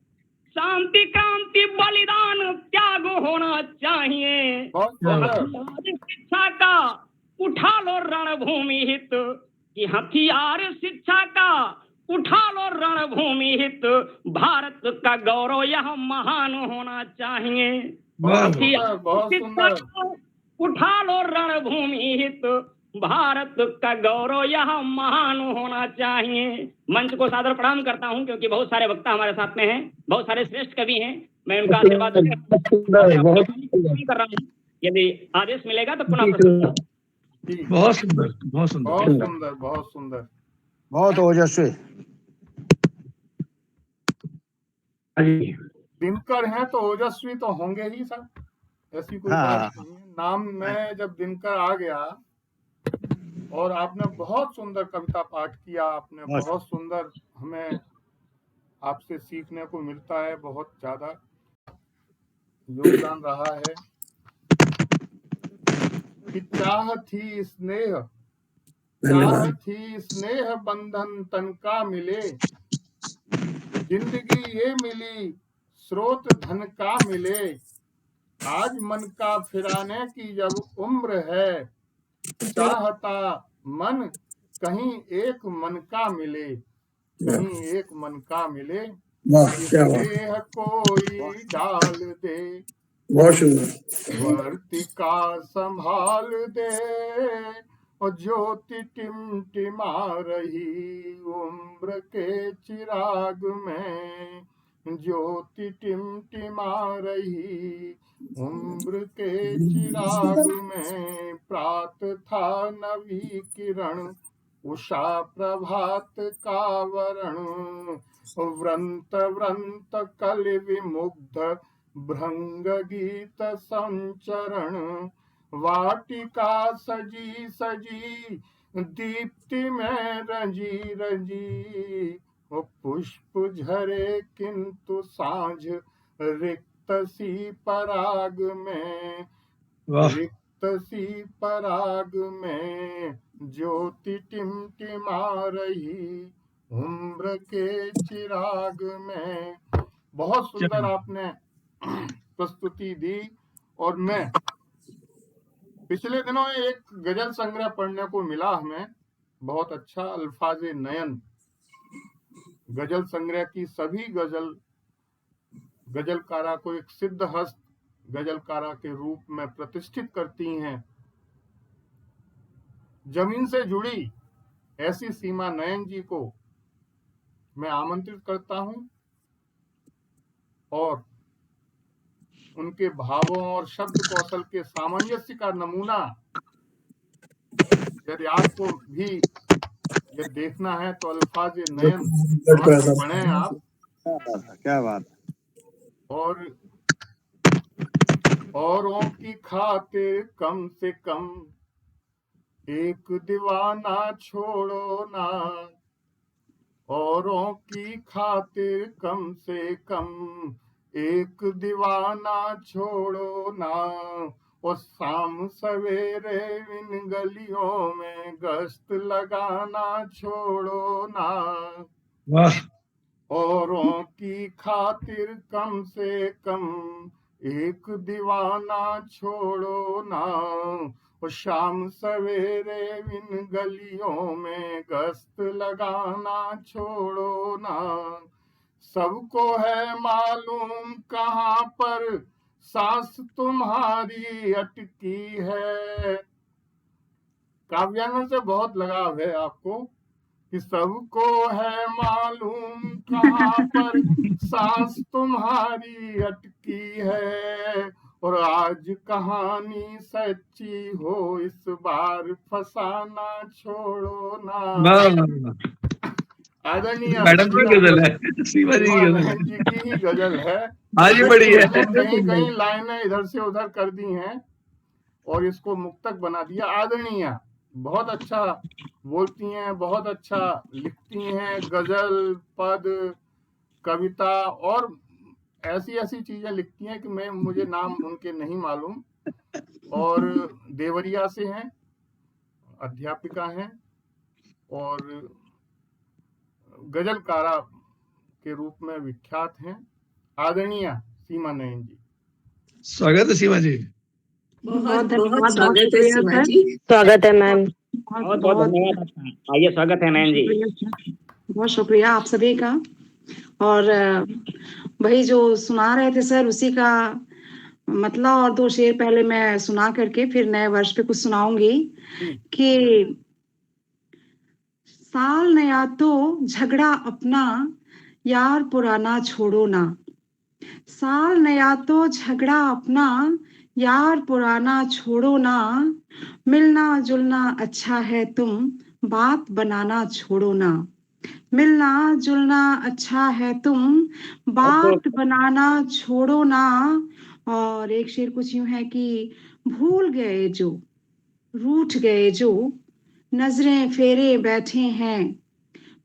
Speaker 6: शांति क्रांति बलिदान त्याग होना चाहिए। शिक्षा का उठा लो रणभूमि हित, कि हथियार शिक्षा का उठा लो रणभूमि हित, भारत का गौरव यह महान होना चाहिए। हथियार शिक्षा का उठा लो रणभूमि हित, भारत का गौरव यह महान होना चाहिए। मंच को सादर प्रणाम करता हूं, क्योंकि बहुत सारे वक्ता हमारे साथ में हैं, बहुत सारे श्रेष्ठ कवि हैं। मैं उनका आशीर्वाद कर रहा हूँ। यदि आदेश मिलेगा तो पुनः
Speaker 3: बहुत सुंदर, बहुत सुंदर,
Speaker 1: बहुत सुंदर, बहुत सुंदर,
Speaker 2: बहुत ओजस्वी।
Speaker 1: दिनकर हैं तो ओजस्वी तो होंगे ही सर, ऐसी कोई बात नहीं है। नाम में जब दिनकर आ गया, और आपने बहुत सुंदर कविता पाठ किया, आपने बहुत सुंदर, हमें आपसे सीखने को मिलता है, बहुत ज्यादा योगदान रहा है। कि चाह थी स्नेह बंधन तन का मिले, जिंदगी ये मिली स्रोत धन का मिले, आज मन का फिराने की जब उम्र है, चाहता मन कहीं एक मन का मिले, कहीं एक मन का मिले, स्नेह कोई डाल दे, वर्तिका संभाल दे, और ज्योति टिमटिमा रही उम्र के चिराग में, ज्योति टिमटिमा रही उम्र के चिराग में, प्रात था नवी किरण उषा प्रभात का वरण, व्रंत व्रंत कल विमुग्ध भृंग गीत संचरण, वाटिका सजी सजी दीप्ति में रंजी रंजी, पुष्प झरे किंतु साँझ रिक्त सी पराग में, रिक्त सी पराग में, ज्योति टिमटिमा रही उम्र के चिराग में। बहुत सुंदर आपने प्रस्तुति दी। और मैं पिछले दिनों एक गजल संग्रह पढ़ने को मिला हमें, बहुत अच्छा, अल्फाजे नयन गजल संग्रह की सभी गजलकारा को एक सिद्ध हस्त गजलकारा के रूप में प्रतिष्ठित करती हैं। जमीन से जुड़ी ऐसी सीमा नयन जी को मैं आमंत्रित करता हूं, और उनके भावों और शब्द कौशल के सामंजस्य का नमूना यदि आपको भी ये देखना है तो अल्फाज नयन पढ़े आप।
Speaker 2: क्या बात।
Speaker 1: औरों की खातिर कम से कम एक दीवाना छोड़ो ना, औरों की खातिर कम से कम एक दीवाना छोड़ो ना, और शाम सवेरे इन गलियों में गश्त लगाना छोड़ो ना, औरों की खातिर कम से कम एक दीवाना छोड़ो ना, और शाम सवेरे इन गलियों में गश्त लगाना छोड़ो ना। सबको है मालूम कहाँ पर सांस तुम्हारी अटकी है। काव्यांगन से बहुत लगाव है आपको, कि सबको है मालूम कहाँ पर सांस तुम्हारी अटकी है, और आज कहानी सच्ची हो, इस बार फसाना छोड़ो ना। आदरणीय
Speaker 3: मैडम की गजल है, सीमा जी की गजल है,
Speaker 1: जी की ही गजल है।
Speaker 3: आज ही बड़ी है।
Speaker 1: कहीं कहीं लाइनें इधर से उधर कर दी हैं और इसको मुक्तक बना दिया। आदरणीय बहुत अच्छा बोलती हैं, बहुत अच्छा लिखती हैं, गजल, पद, कविता और ऐसी ऐसी चीजें लिखती हैं कि मुझे नाम उनके नहीं मालूम। और देवरिया से हैं, अध्यापिका हैं और गजलकारा के रूप में विख्यात हैं। आदरणीय सीमा नयन जी,
Speaker 3: स्वागत है सीमा जी।
Speaker 5: बहुत
Speaker 7: बहुत
Speaker 5: धन्यवाद, बहुत
Speaker 7: स्वागत है
Speaker 5: शुक्रिया
Speaker 7: सीमा
Speaker 5: सर।
Speaker 7: जी।
Speaker 8: स्वागत है मैम।
Speaker 6: बहुत बहुत धन्यवाद आपका। आइए, स्वागत है नयन जी।
Speaker 5: बहुत शुक्रिया आप सभी का। और वही जो सुना रहे थे सर, उसी का मतलब और दो शेर पहले मैं सुना करके फिर नए वर्ष पे कुछ सुनाऊंगी कि साल नया तो झगड़ा अपना, यार पुराना छोड़ो ना। साल नया तो झगड़ा अपना, यार पुराना छोड़ो ना। मिलना जुलना अच्छा है तुम, बात बनाना छोड़ो ना। मिलना जुलना अच्छा है तुम, बात बनाना छोड़ो ना। और एक शेर कुछ यूं है कि भूल गए जो, रूठ गए जो, नजरें फेरे बैठे हैं।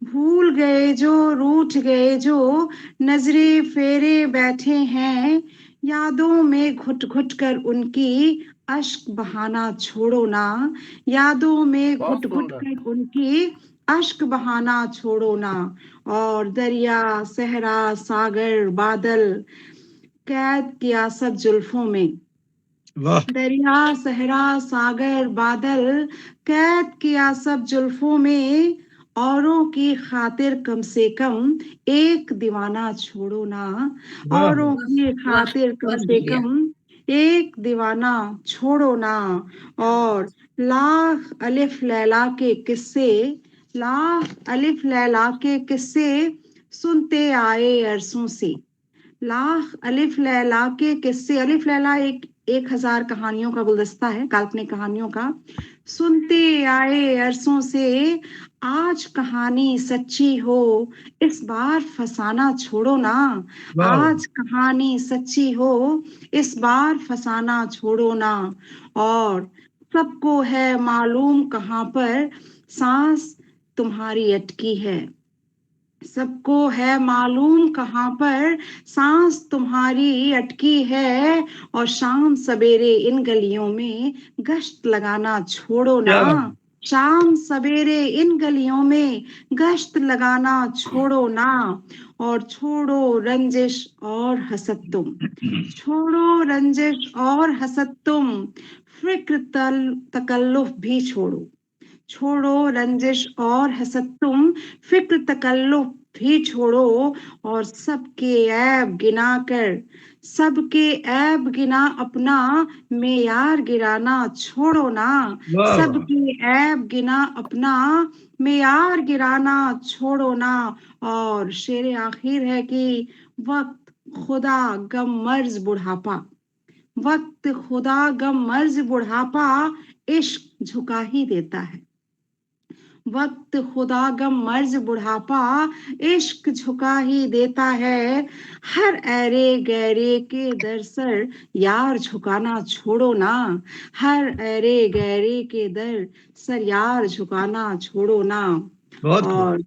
Speaker 5: भूल गए जो, रूठ गए जो, नजरें फेरे बैठे हैं। यादों में घुट घुट कर उनकी अश्क बहाना छोड़ो ना। यादों में घुट घुट कर उनकी अश्क बहाना छोड़ो ना। और दरिया सहरा सागर बादल, कैद किया सब जुल्फों में। दरिया सहरा सागर बादल, कैद किया सब जुल्फों में। औरों की खातिर कम से कम एक दीवाना छोड़ो ना। औरों की खातिर कम से कम एक दीवाना छोड़ो ना। और लाख अलिफ लैला के किस्से, लाख अलिफ लैला के किस्से सुनते आए अरसों से। लाख अलिफ लैला के किस्से, अलिफ लैला 1000 कहानियों का गुलदस्ता है, काल्पनिक कहानियों का। सुनते आए अरसों से, आज कहानी सच्ची हो, इस बार फसाना छोड़ो ना। आज कहानी सच्ची हो, इस बार फसाना छोड़ो ना। और सबको है मालूम कहाँ पर सांस तुम्हारी अटकी है। सबको है मालूम कहाँ पर सांस तुम्हारी अटकी है। और शाम सवेरे इन गलियों में गश्त लगाना छोड़ो ना। शाम सवेरे इन गलियों में गश्त लगाना छोड़ो ना। और छोड़ो रंजिश और हसद तुम, छोड़ो रंजिश और हसद तुम, फिक्र तकल्लुफ भी छोड़ो। छोड़ो रंजिश और हसद तुम, फिक्र तकल्लुफ भी छोड़ो। और सबके ऐब गिना कर, सबके ऐब गिना अपना मेयार गिराना छोड़ो ना। सबके ऐब गिना अपना मेयार गिराना छोड़ो ना। और शेर आखिर है कि वक्त खुदा गम मर्ज बुढ़ापा, वक्त खुदा गम मर्ज बुढ़ापा, इश्क झुका ही देता है। वक्त खुदा गम मर्ज बुढ़ापा, इश्क झुका ही देता है। हर ऐरे गैरे के दर सर यार झुकाना छोड़ो ना। हर ऐरे गैरे के दर सर यार झुकाना छोड़ो ना। और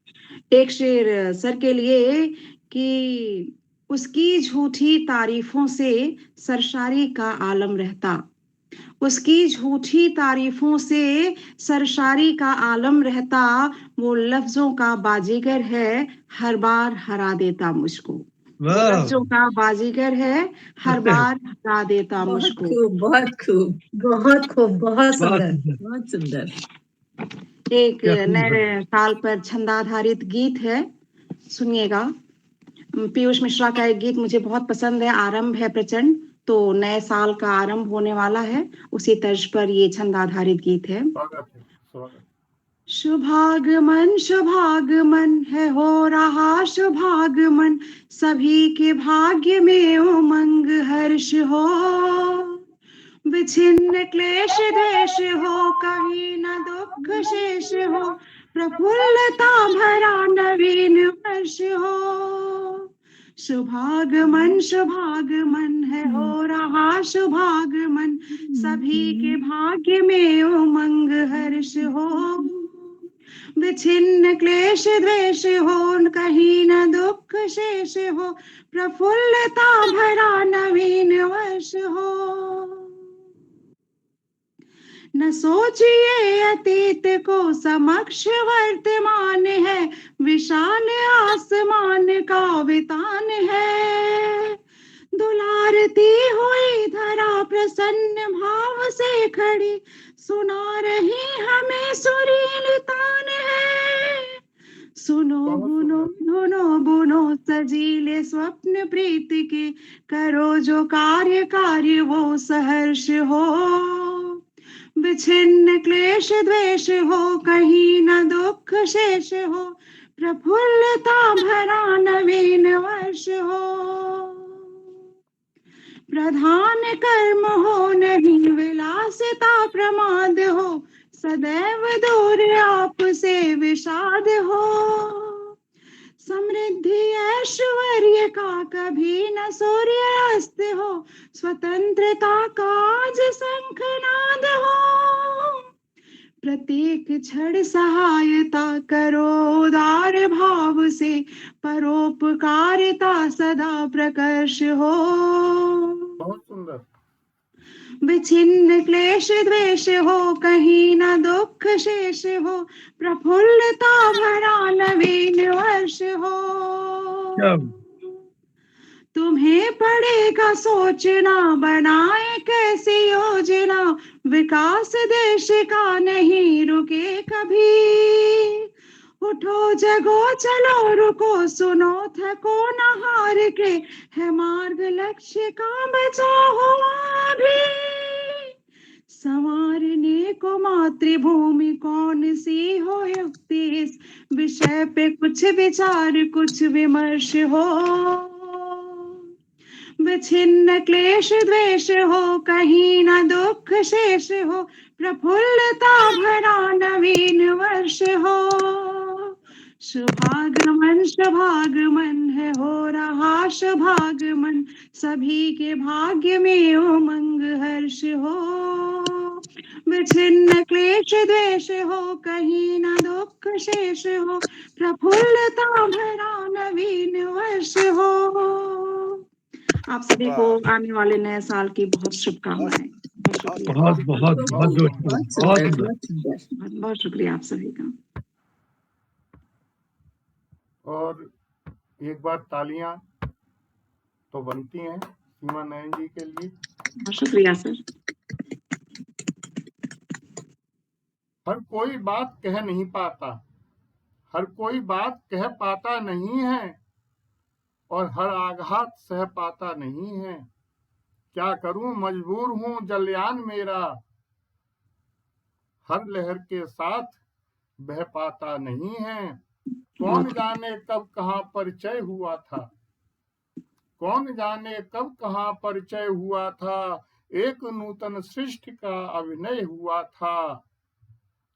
Speaker 5: एक शेर सर के लिए कि उसकी झूठी तारीफों से सरशारी का आलम रहता। उसकी झूठी तारीफों से सरशारी का आलम रहता। वो लफ्जों का बाजीगर है, हर बार हरा देता मुझको। लफ्जों का बाजीगर है, हर बार हरा देता मुझको।
Speaker 7: बहुत खूब,
Speaker 5: बहुत खूब, बहुत सुंदर,
Speaker 7: बहुत सुंदर।
Speaker 5: एक नए साल पर छंदाधारित गीत है, सुनिएगा। पीयूष मिश्रा का एक गीत मुझे बहुत पसंद है, आरंभ है प्रचंड। तो नए साल का आरंभ होने वाला है, उसी तर्ज पर ये छंद आधारित गीत है। शुभागमन शुभागमन है हो रहा शुभागमन, सभी के भाग्य में उमंग हर्ष हो। विच्छिन्न क्लेश द्वेष हो, कहीं न दुख शेष हो, प्रफुल्लता भरा नवीन वर्ष हो। शुभागमन है हो रहा शुभागमन, सभी के भाग्य में उमंग हर्ष हो। विच्छिन्न क्लेश द्वेष हो, कहीं न दुख शेष हो, प्रफुल्लता भरा नवीन वर्ष हो। न सोचिए अतीत को, समक्ष वर्तमान है, विशाल आसमान का वितान है। दुलारती हुई धरा प्रसन्न भाव से खड़ी, सुना रही हमें सुरीली तान है। सुनो
Speaker 1: बहुत
Speaker 5: बुनो
Speaker 1: सुंदर।
Speaker 5: धुनो बुनो सजीले स्वप्न प्रीति के, करो जो कार्य वो सहर्ष हो। विच्छिन्न क्लेश द्वेष हो, कहीं न दुख शेष हो, प्रफुल्लता भरा नवीन वर्ष हो। प्रधान कर्म हो नहीं विलासिता प्रमाद हो, सदैव दूर आपसे विषाद हो। समृद्धि ऐश्वर्य का कभी न सूर्य अस्त हो, स्वतंत्रता का आज शंखनाद हो। प्रत्येक क्षण सहायता करो उदार भाव से, परोपकारिता सदा प्रकर्ष हो।
Speaker 1: बहुत सुंदर।
Speaker 5: विच्छिन्न क्लेश द्वेष हो, कहीं न दुख शेष हो, प्रफुल्लता भरा नवीन वर्ष हो।
Speaker 3: क्या
Speaker 5: तुम्हें पड़ेगा सोचना, बनाए कैसी योजना, विकास देश का नहीं रुके कभी। उठो जगो चलो रुको, सुनो थको न हार के, है मार्ग लक्ष्य का बचाओ अभी। संवारने को मातृभूमि कौन सी हो युक्ति, इस विषय पे कुछ विचार कुछ विमर्श हो। विच्छिन्न क्लेश द्वेष हो, कहीं न दुख शेष हो, प्रफुल्लता भरा नवीन वर्ष हो। शुभागमन है हो रहा शुभागमन, सभी के भाग्य में उमंग हर्ष हो। विच्छिन्न क्लेश द्वेष हो, कहीं न दुख शेष हो, प्रफुल्लता भरा नवीन वर्ष हो। आप सभी को आने वाले नए साल की बहुत शुभकामनाएं। बहुत शुक्रिया।
Speaker 3: बहुत बहुत बहुत जोश बहुत सुंदर।
Speaker 5: बहुत शुक्रिया आप सभी का।
Speaker 1: और एक बार तालियां तो बनती हैं सीमा नयन जी के लिए।
Speaker 5: बहुत शुक्रिया सर।
Speaker 1: हर कोई बात कह नहीं पाता, हर कोई बात कह पाता नहीं है, और हर आघात सह पाता नहीं है। क्या करूं मजबूर हूं जलयान मेरा, हर लहर के साथ बह पाता नहीं है। कौन जाने कब कहां परिचय हुआ था, कौन जाने कब कहां परिचय हुआ था, एक नूतन सृष्टि का अभिनय हुआ था।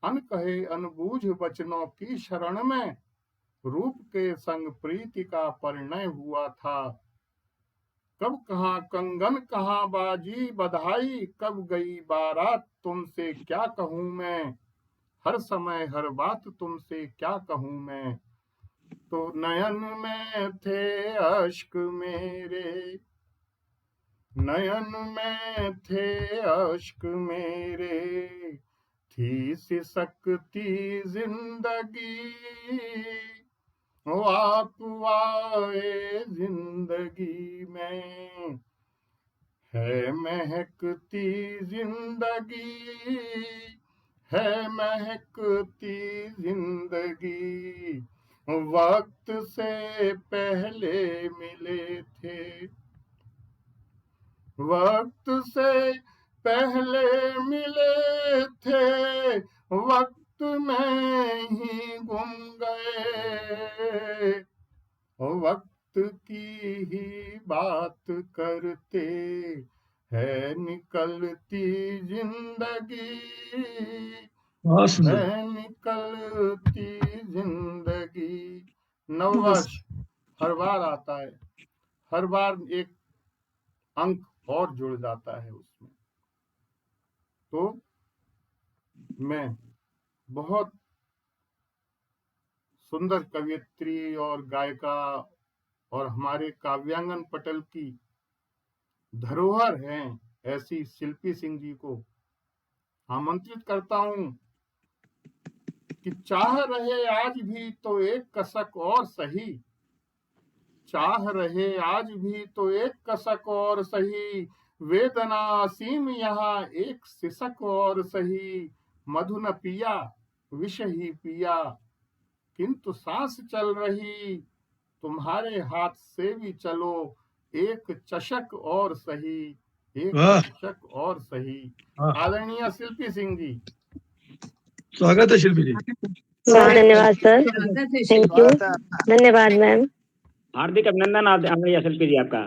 Speaker 1: अनकहे अनबूझ वचनों की शरण में, रूप के संग प्रीति का परिणय हुआ था। कब कहाँ कंगन कहाँ बाजी बधाई, कब गई बारात तुमसे क्या कहूँ मैं, हर समय हर बात तुमसे क्या कहूँ मैं। तो नयन में थे अश्क मेरे, नयन में थे अश्क मेरे, थी सिसकती जिंदगी, ओ आप आए जिंदगी में, है महकती जिंदगी, है महकती जिंदगी, वक्त से पहले मिले थे, वक्त से पहले मिले थे, वक्त में ही गुम गए, वक्त की ही बात करते है निकलती जिंदगी,
Speaker 3: बहुत सुंदर।
Speaker 1: है निकलती जिंदगी। नववर्ष हर बार आता है, हर बार एक अंक और जुड़ जाता है उसमें। तो मैं बहुत सुंदर कवियत्री और गायिका और हमारे काव्यांगन पटल की धरोहर हैं ऐसी शिल्पी सिंह जी को आमंत्रित करता हूं कि चाह रहे आज भी तो एक कसक और सही, चाह रहे आज भी तो एक कसक और सही, वेदना असीम यहाँ एक सिसक और सही, मधु न पिया विष ही पिया किंतु सांस चल रही, तुम्हारे हाथ से भी चलो एक चषक और सही, एक
Speaker 3: वाह।
Speaker 1: चषक और सही।
Speaker 3: हाँ।
Speaker 1: आदरणीय शिल्पी सिंह जी,
Speaker 3: स्वागत है शिल्पी जी।
Speaker 8: बहुत धन्यवाद सर,
Speaker 7: स्वागत है
Speaker 8: थैंक यू, धन्यवाद मैम,
Speaker 6: हार्दिक अभिनंदन आदरणीय शिल्पी जी आपका।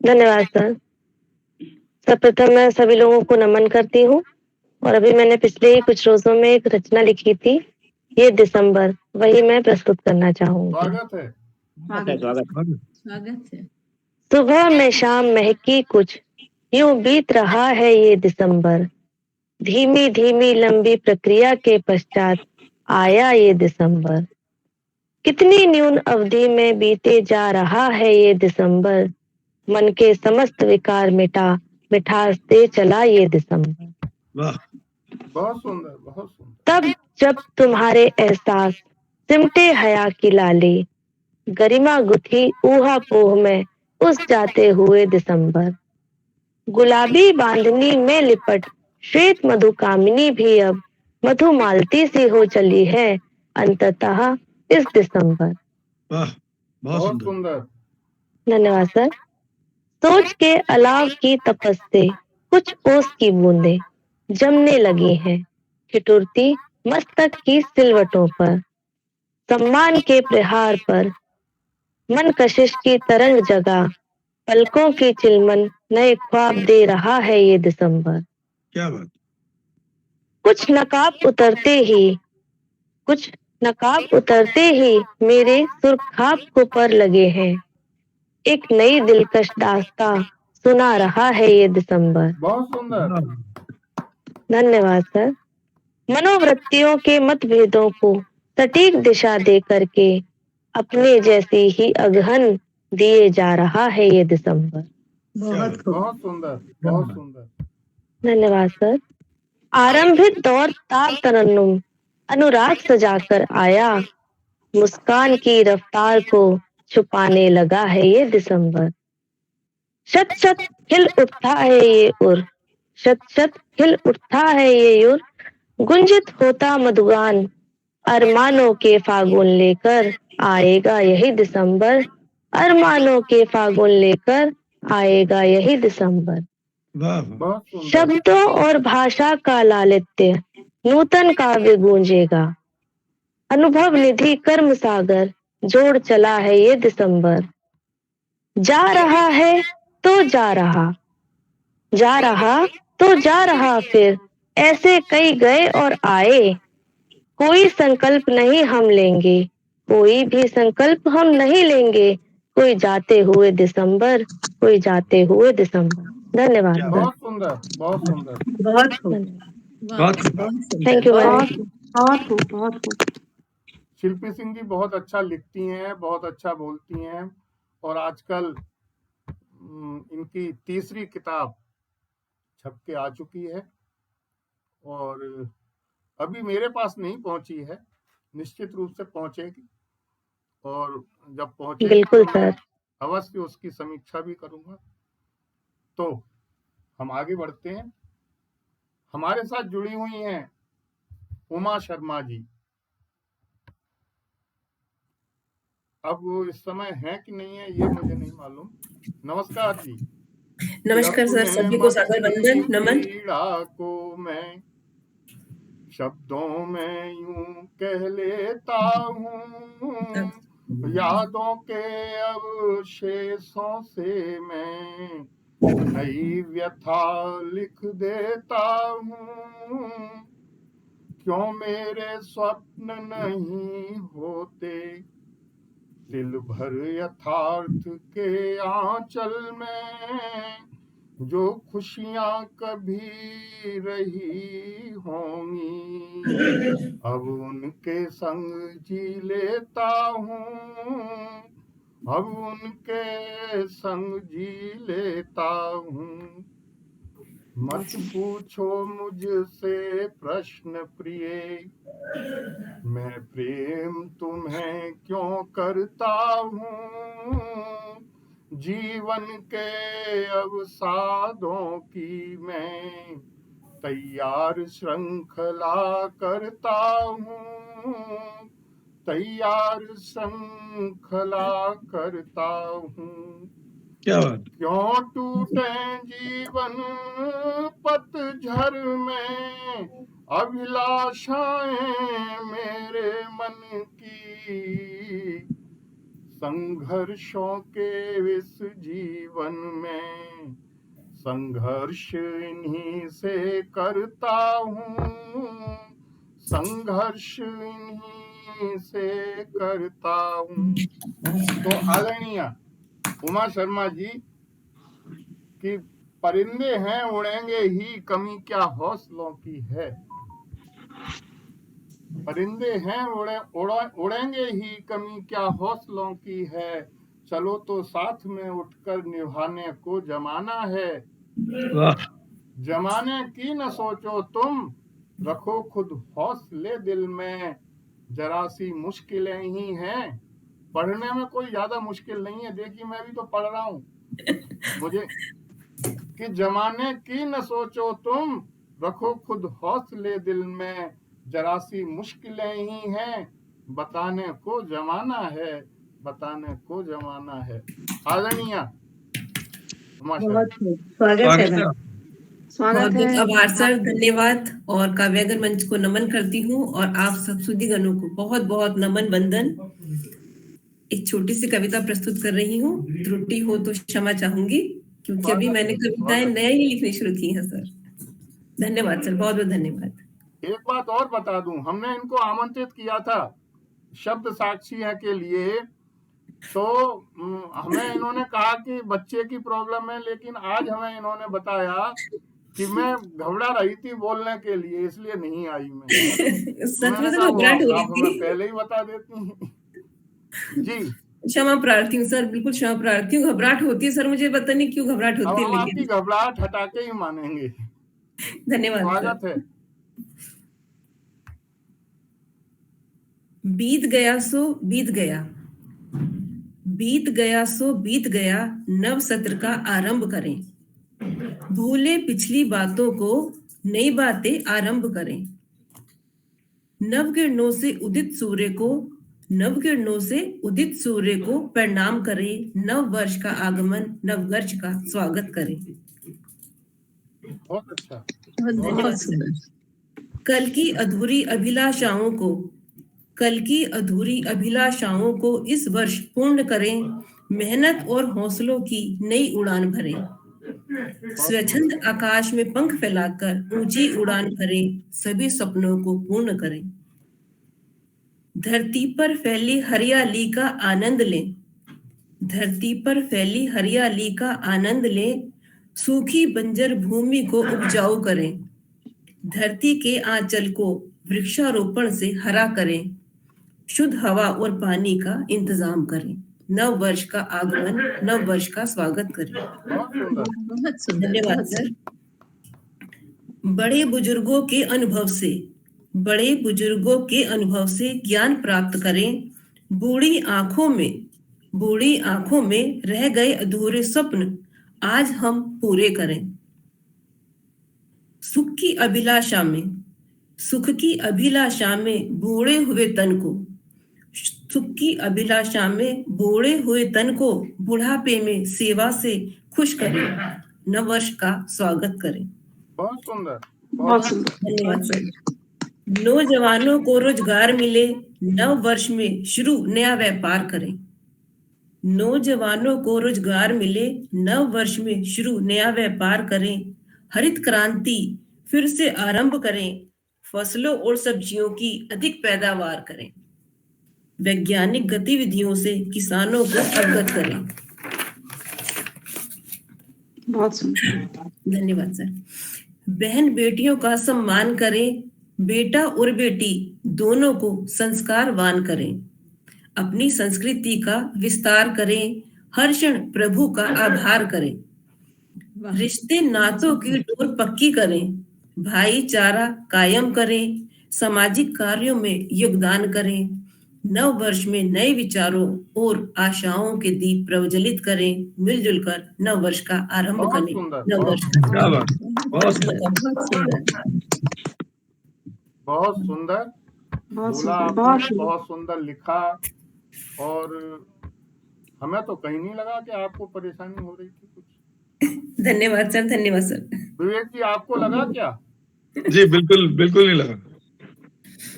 Speaker 8: धन्यवाद सर। सर्वप्रथम मैं सभी लोगों को नमन करती हूँ और अभी मैंने पिछले ही कुछ रोजों में एक रचना लिखी थी, ये दिसंबर, वही मैं प्रस्तुत करना चाहूंगी।
Speaker 1: स्वागत है।
Speaker 6: स्वागत।
Speaker 7: स्वागत है।
Speaker 8: सुबह में शाम महकी कुछ, यूं बीत रहा है ये दिसंबर, धीमी धीमी लंबी प्रक्रिया के पश्चात आया ये दिसंबर, कितनी न्यून अवधि में बीते जा रहा है ये दिसंबर, मन के समस्त विकार मिठास दे चला ये दिसंबर।
Speaker 3: वाह।
Speaker 1: बहुत सुंदर, बहुत सुंदर।
Speaker 8: तब जब तुम्हारे एहसास सिमटे हया की लाली, गरिमा गुथी ऊहा पोह में उस जाते हुए दिसंबर, गुलाबी बांधनी में लिपट श्वेत मधुकामिनी भी अब मधुमालती सी हो चली है अंततः इस दिसंबर।
Speaker 3: वाह, बहुत
Speaker 1: बहुत
Speaker 3: सुंदर।
Speaker 1: सुंदर।
Speaker 8: धन्यवाद सर। सोच के अलाव की तपस से कुछ ओस की बूंदें जमने लगी हैं, ठिठुरती मस्तक की सिलवटों पर, सम्मान के प्रहार पर मन कशिश की तरंग जगा, पलकों की चिलमन नए ख्वाब दे रहा है ये दिसंबर।
Speaker 3: क्या बात।
Speaker 8: कुछ नकाब उतरते ही मेरे सुर्खाब को पर लगे हैं, एक नई दिलकश दास्तां सुना रहा है ये दिसंबर।
Speaker 1: बहुत सुंदर।
Speaker 8: धन्यवाद सर। मनोवृत्तियों के मतभेदों को सटीक दिशा दे करके अपने जैसी ही अगहन दिए जा रहा है ये दिसंबर।
Speaker 7: बहुत खूब।
Speaker 1: बहुत सुंदर, बहुत सुंदर।
Speaker 8: धन्यवाद सर। आरंभिक दौर तार तरन्नुम अनुराग सजाकर आया, मुस्कान की रफ्तार को छुपाने लगा है ये दिसंबर। शत शत हिल उठता है ये उर, शत शत हिल उठता है ये उर, गुंजित होता मधुगान, अरमानों के फागुन लेकर आएगा यही दिसंबर, अरमानों के फागुन लेकर आएगा यही दिसंबर।
Speaker 3: वाह।
Speaker 1: बहुत सुंदर।
Speaker 8: शब्दों और भाषा का लालित्य नूतन काव्य गूंजेगा, अनुभव निधि कर्म सागर जोड़ चला है ये दिसंबर। जा रहा है तो जा रहा, जा रहा तो जा रहा, फिर ऐसे कई गए और आए, कोई संकल्प नहीं हम लेंगे, कोई भी संकल्प हम नहीं लेंगे, कोई जाते हुए दिसंबर, कोई जाते हुए दिसंबर। धन्यवाद सर।
Speaker 1: बहुत सुंदर, बहुत सुंदर।
Speaker 7: बहुत खूब।
Speaker 3: बहुत खूब।
Speaker 7: बहुत सुंदर।
Speaker 8: Thank you ma'am.
Speaker 5: बहुत खूब, बहुत खूब।
Speaker 1: शिल्पी सिंह जी बहुत अच्छा लिखती हैं, बहुत अच्छा बोलती हैं और आजकल इनकी तीसरी किताब छप के आ चुकी है और अभी मेरे पास नहीं पहुंची है, निश्चित रूप से पहुंचेगी और जब पहुंचेगी
Speaker 8: बिल्कुल
Speaker 1: तो मैं
Speaker 8: सर।
Speaker 1: अवश्य उसकी समीक्षा भी करूंगा। तो हम आगे बढ़ते हैं। हमारे साथ जुड़ी हुई हैं उमा शर्मा जी। अब वो इस समय है कि नहीं है ये मुझे नहीं मालूम। नमस्कार जी।
Speaker 9: नमस्कार सर, सभी को सादर वंदन नमन।
Speaker 1: पीड़ा को मैं शब्दों में यूं कह लेता हूँ, यादों के अवशेषों से मैं नई व्यथा लिख देता हूँ, क्यों मेरे स्वप्न नहीं होते, दिल भर यथार्थ के आंचल में जो खुशियां कभी रही होंगी, अब उनके संग जी लेता हूँ, अब उनके संग जी लेता हूँ। मत पूछो मुझसे प्रश्न प्रिय, मैं प्रेम तुम्हें क्यों करता हूँ, जीवन के अवसादों की मैं तैयार श्रृंखला करता हूँ, तैयार श्रृंखला करता हूँ।
Speaker 3: क्या बात।
Speaker 1: क्यों टूटे जीवन पतझर में अभिलाषाएं मेरे मन की, संघर्षों के इस जीवन में संघर्ष इन्हीं से करता हूँ, संघर्ष इन्हीं से करता हूँ। तो आदरणीय उमा शर्मा जी कि परिंदे हैं उड़ेंगे ही, कमी क्या हौसलों की है, परिंदे हैं उड़ेंगे ही, कमी क्या हौसलों की है, चलो तो साथ में उठकर निभाने को जमाना है,
Speaker 3: वाह।
Speaker 1: जमाने की न सोचो तुम, रखो खुद हौसले दिल में, जरा सी मुश्किलें ही हैं, पढ़ने में कोई ज्यादा मुश्किल नहीं है, देखिए मैं भी तो पढ़ रहा हूँ, मुझे कि जमाने की न सोचो तुम, रखो खुद हौसले दिल में, जरा सी मुश्किलें ही हैं, बताने को जमाना है, बताने को जमाना है। आदरणीय
Speaker 5: बहुत स्वागत है मैम।
Speaker 9: बहुत बहुत आभार सर, धन्यवाद। और काव्यागर मंच को नमन करती हूँ और आप सब सुधीगणों को बहुत बहुत नमन वंदन। एक छोटी सी कविता प्रस्तुत कर रही हूँ, त्रुटि हो तो क्षमा चाहूंगी, क्योंकि अभी मैंने कविताएं नए ही लिखनी शुरू की हैं सर। धन्यवाद सर, बहुत बहुत धन्यवाद।
Speaker 1: एक बात और बता दूं, हमने इनको आमंत्रित किया था शब्द साक्षी है के लिए, तो हमें इन्होंने कहा कि बच्चे की प्रॉब्लम है, लेकिन आज हमें इन्होंने बताया कि मैं घबरा रही थी बोलने के लिए, इसलिए नहीं आई मैं।
Speaker 9: सच में तो घबराहट हो रही थी,
Speaker 1: हमें पहले ही बता देती हैं। जी
Speaker 9: क्षमा प्रार्थी हूँ सर, बिल्कुल क्षमा प्रार्थी हूँ। घबराहट होती है सर, मुझे पता नहीं क्यों घबराहट होती है,
Speaker 1: अब आपकी घबराहट हटा के ही मानेंगे।
Speaker 9: धन्यवाद।
Speaker 1: स्वागत है।
Speaker 9: बीत गया सो बीत गया, बीत गया सो बीत गया, नव सत्र का आरंभ करें, भूले पिछली बातों को नई बातें आरंभ करें, नव किरणों से उदित सूर्य को, नव किरणों से उदित सूर्य को प्रणाम करें, नव वर्ष का आगमन, नव वर्ष का स्वागत करें।
Speaker 1: बहुत अच्छा,
Speaker 9: धन्यवाद। कल की अधूरी अभिलाषाओं को, कल की अधूरी अभिलाषाओं को इस वर्ष पूर्ण करें, मेहनत और हौसलों की नई उड़ान भरें, स्वच्छंद आकाश में पंख फैलाकर ऊंची उड़ान भरें, सभी सपनों को पूर्ण करें। धरती पर फैली हरियाली का आनंद लें, धरती पर फैली हरियाली का आनंद लें, सूखी बंजर भूमि को उपजाऊ करें, धरती के आंचल को वृक्षारोपण से हरा करें, शुद्ध हवा और पानी का इंतजाम करें, नव वर्ष का आगमन, नव वर्ष का स्वागत करें। धन्यवाद सर। बड़े बुजुर्गों के अनुभव से, बड़े बुजुर्गों के अनुभव से ज्ञान प्राप्त करें, बूढ़ी आंखों में रह गए अधूरे स्वप्न आज हम पूरे करें। सुख की अभिलाषा में, सुख की अभिलाषा में बूढ़े हुए तन को, सुख की अभिलाषा में बूढ़े हुए तन को बुढ़ापे में सेवा से खुश करें, नव वर्ष का स्वागत करें।
Speaker 1: बहुत सुंदर,
Speaker 9: बहुत सुंदर, धन्यवाद सर। नौजवानों को रोजगार मिले, नव वर्ष में शुरू नया व्यापार करें, नौजवानों को रोजगार मिले, नव वर्ष में शुरू नया व्यापार करें, हरित क्रांति फिर से आरंभ करें, फसलों और सब्जियों की अधिक पैदावार करें, वैज्ञानिक गतिविधियों से किसानों को अवगत करें।
Speaker 5: बहुत सुंदर।
Speaker 9: धन्यवाद सर। बहन बेटियों का सम्मान करें, बेटा और बेटी दोनों को संस्कारवान करें, अपनी संस्कृति का विस्तार करें, हर क्षण प्रभु का आभार करें, रिश्ते नातों की डोर पक्की करें, भाईचारा कायम करें, सामाजिक कार्यों में योगदान करें, नव वर्ष में नए विचारों और आशाओं के दीप प्रज्वलित करें, मिलजुल कर नव वर्ष का आरंभ
Speaker 1: बहुत
Speaker 9: करें।
Speaker 1: सुंदर,
Speaker 9: नव वर्ष
Speaker 3: क्या बात, बहुत सुंदर।
Speaker 1: बहुत सुंदर
Speaker 5: बहुत
Speaker 1: बोला
Speaker 5: सुंदर,
Speaker 1: आपने, बहुत सुंदर लिखा। और हमें तो कहीं नहीं लगा कि आपको परेशानी हो रही थी कुछ।
Speaker 9: धन्यवाद सर, धन्यवाद सर।
Speaker 1: विवेक जी, आपको लगा क्या?
Speaker 3: जी बिल्कुल बिल्कुल नहीं लगा।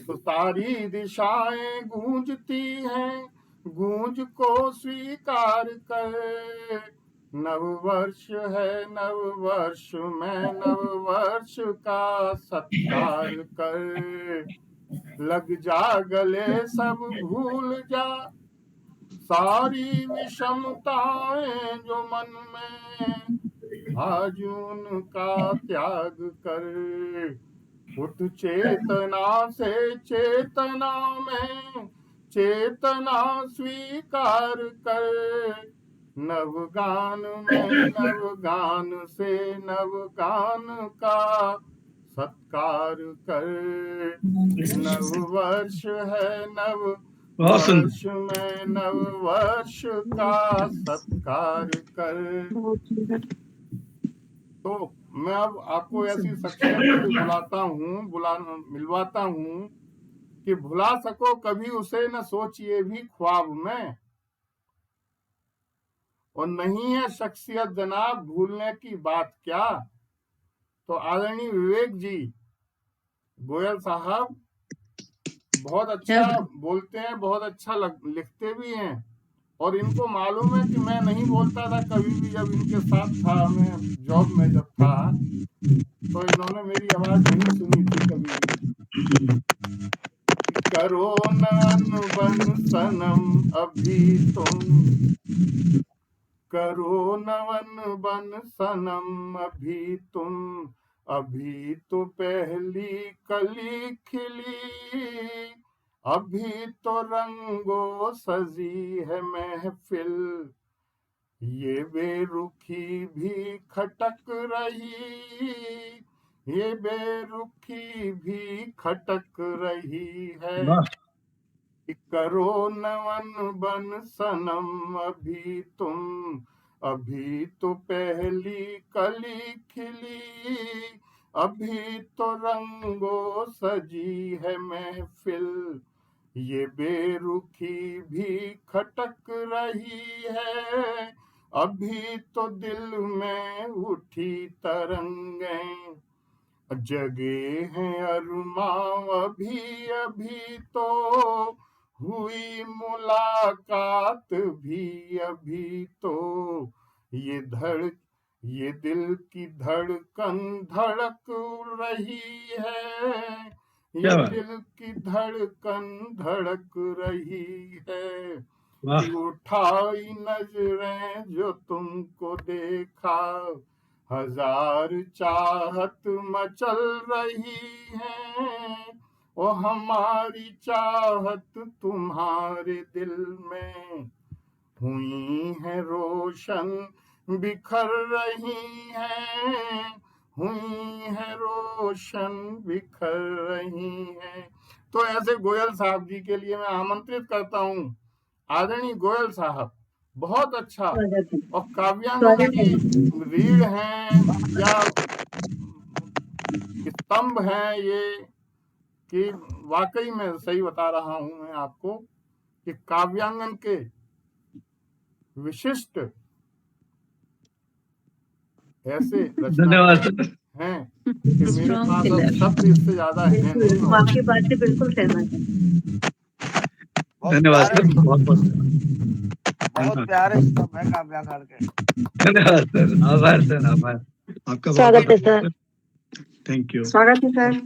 Speaker 1: तो सारी दिशाएं गूंजती हैं, गूंज को स्वीकार कर, नव वर्ष है नव वर्ष में नव वर्ष का सत्कार कर, लग जा गले सब भूल जा, सारी विषमताएं जो मन में आज उनका त्याग कर, उठ चेतना से चेतना में चेतना स्वीकार कर, नवगान में नवगान से नवगान का सत्कार कर, नव वर्ष है नव
Speaker 3: बहुत सुंदर।
Speaker 1: वर्ष में नव वर्ष का सत्कार कर। तो मैं अब आपको ऐसी शख्सियत मिलवाता हूँ कि भुला सको कभी उसे न सोचिए भी ख्वाब में, और नहीं है शख्सियत जनाब भूलने की बात क्या। तो आदरणीय विवेक जी गोयल साहब बहुत अच्छा बोलते हैं, बहुत अच्छा लिखते भी हैं, और इनको मालूम है कि मैं नहीं बोलता था कभी भी। जब इनके साथ था, मैं जॉब में जब था, तो इन्होंने मेरी आवाज नहीं सुनी थी कभी भी। करो नन बन सनम अभी तुम, करो नवन बन सनम अभी तुम, अभी तो पहली कली खिली, अभी तो रंगों सजी है महफिल, ये बेरुखी भी खटक रही, ये बेरुखी भी खटक रही है। करो नवन बन सनम अभी तुम, अभी तो पहली कली खिली, अभी तो रंगों सजी है महफिल, ये बेरुखी भी खटक रही है, अभी तो दिल में उठी तरंगें, जगे हैं अरमां अभी अभी तो, हुई मुलाकात भी अभी तो, ये दिल की धड़कन धड़क रही है, ये दिल की धड़कन धड़क रही है, उठाई नजरें जो तुमको देखा, हजार चाहत मचल रही है, ओ हमारी चाहत तुम्हारे दिल में, हुई है रोशन बिखर रही है, हुई है रोशन बिखर रही है। तो ऐसे गोयल साहब जी के लिए मैं आमंत्रित करता हूँ। आदरणीय गोयल साहब बहुत अच्छा, और काव्यांगों की रीढ़ हैं या स्तंभ हैं ये, कि वाकई में सही बता रहा हूं मैं आपको कि काव्यांगन के विशिष्ट ऐसे
Speaker 3: धन्यवाद
Speaker 1: हैं कि मेरे पास अब शब्द इससे ज्यादा है नहीं।
Speaker 5: आपकी बात से बिल्कुल सहमत है।
Speaker 3: धन्यवाद सर, बहुत बहुत
Speaker 2: बहुत प्यारे शब्द है काव्याकार के।
Speaker 3: धन्यवाद सर, आभार सर, आभार आपका।
Speaker 8: स्वागत है सर।
Speaker 3: थैंक यू,
Speaker 5: स्वागत है सर।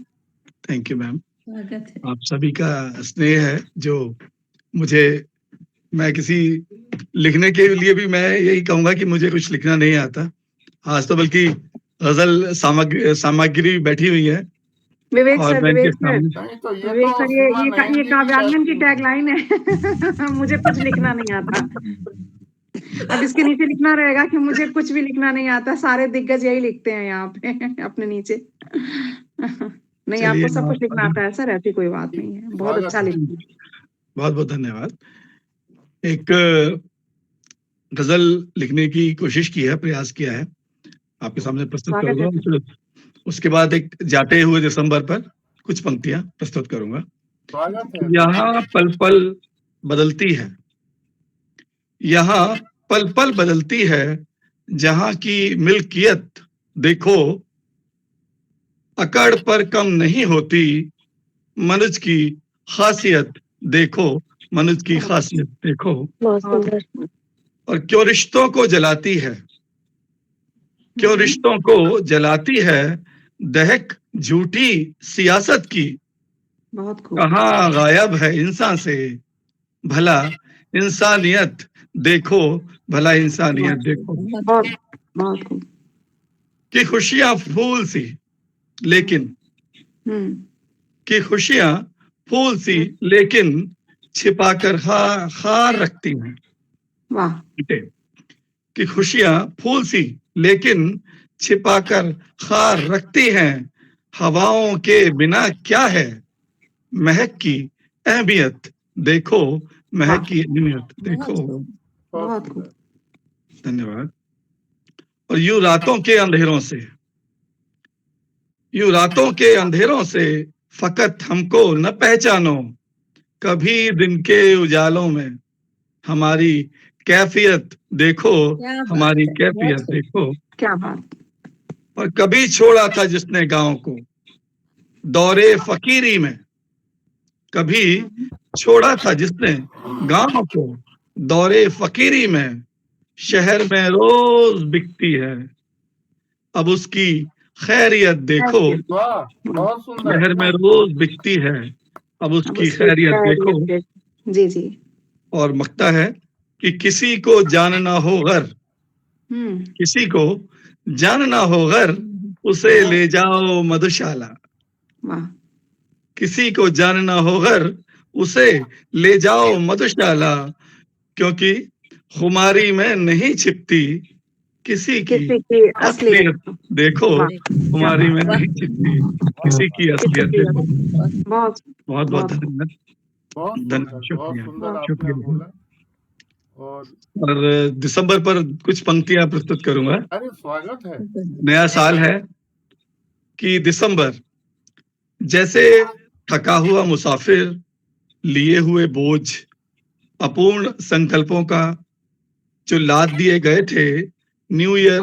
Speaker 3: Thank you ma'am.
Speaker 7: स्वागत है।
Speaker 3: आप सभी का स्नेह है जो मुझे, मैं किसी लिखने के लिए भी मैं यही कहूंगा कि मुझे कुछ लिखना नहीं आता। आज तो बल्कि गजल सामग्री बैठी हुई है
Speaker 5: विवेक
Speaker 3: और
Speaker 5: सर,
Speaker 3: मैं इनके
Speaker 5: विवेक सर,
Speaker 3: सामने
Speaker 1: नहीं तो ये
Speaker 5: विवेक
Speaker 1: तो
Speaker 5: सर,
Speaker 1: सीमा नहीं
Speaker 5: ये
Speaker 1: दी
Speaker 5: काव्यांगन की
Speaker 1: जाती।
Speaker 5: टैगलाइन है। मुझे कुछ लिखना नहीं आता। अब इसके नीचे लिखना रहेगा कि मुझे कुछ भी लिखना नहीं आता। सारे दिग्गज यही लिखते हैं यहाँ पे अपने नीचे। नहीं,
Speaker 3: चलिए,
Speaker 5: आपको सब कुछ लिखना आता है सर, ऐसी कोई बात नहीं है। बहुत अच्छा लिखते हैं।
Speaker 3: बहुत बहुत धन्यवाद। एक गजल लिखने की कोशिश की है, प्रयास किया है, आपके सामने प्रस्तुत
Speaker 5: स्वागत है
Speaker 3: करूंगा। उसके बाद एक जाते हुए दिसंबर पर कुछ पंक्तियां प्रस्तुत करूंगा।
Speaker 1: स्वागत है।
Speaker 3: यहाँ पल पल बदलती है, यहाँ पल पल बदलती है, जहां की मिल्कियत देखो, अकड़ पर कम नहीं होती, मनुष्य की खासियत देखो, मनुष्य की खासियत देखो।
Speaker 8: बहुत सुंदर।
Speaker 3: और क्यों रिश्तों को जलाती है, क्यों रिश्तों को जलाती है, दहक झूठी सियासत की,
Speaker 5: बहुत खूब।
Speaker 3: कहाँ गायब है इंसान से, भला इंसानियत देखो, भला इंसानियत देखो।
Speaker 5: बहुत बहुत खूब।
Speaker 3: कि खुशियां फूल सी लेकिन, कि खुशियां फूल सी लेकिन छिपाकर खार रखती हैं।
Speaker 5: वाह।
Speaker 3: कि खुशियां फूल सी लेकिन छिपाकर खार रखती हैं, हवाओं के बिना क्या है, महक की अहमियत देखो, महक की अहमियत देखो।
Speaker 5: बहुत खूब।
Speaker 3: धन्यवाद। और यूं रातों के अंधेरों से, यूं रातों के अंधेरों से फकत हमको न पहचानो, कभी दिन के उजालों में हमारी कैफियत देखो, हमारी कैफियत देखो।
Speaker 5: क्या बात।
Speaker 3: और कभी छोड़ा था जिसने गांव को दौरे फकीरी में, कभी छोड़ा था जिसने गांव को दौरे फकीरी में, शहर में रोज बिकती है, अब उसकी खैरियत देखो।
Speaker 1: वाह, बहुत सुंदर।
Speaker 3: शहर में रोज बिकती है, अब उसकी खैरियत देखो।
Speaker 5: जी जी।
Speaker 3: और मकता है कि किसी को जानना हो गर, किसी को जानना हो गर, उसे ले जाओ मधुशाला। किसी को जानना हो गर, उसे ले जाओ मधुशाला, क्योंकि खुमारी में नहीं छिपती किसी की असलियत देखो, खुमारी में नहीं छिपती किसी की असलियत देखो।
Speaker 5: बहुत
Speaker 3: बहुत बहुत धन्यवाद।
Speaker 1: बहुत सुंदर आपने बोला।
Speaker 3: और दिसंबर पर कुछ पंक्तियां प्रस्तुत करूंगा।
Speaker 1: अरे स्वागत है।
Speaker 3: नया साल है कि दिसंबर जैसे थका हुआ मुसाफिर, लिए हुए बोझ, अपूर्ण संकल्पों का जो लाद दिए गए थे न्यू ईयर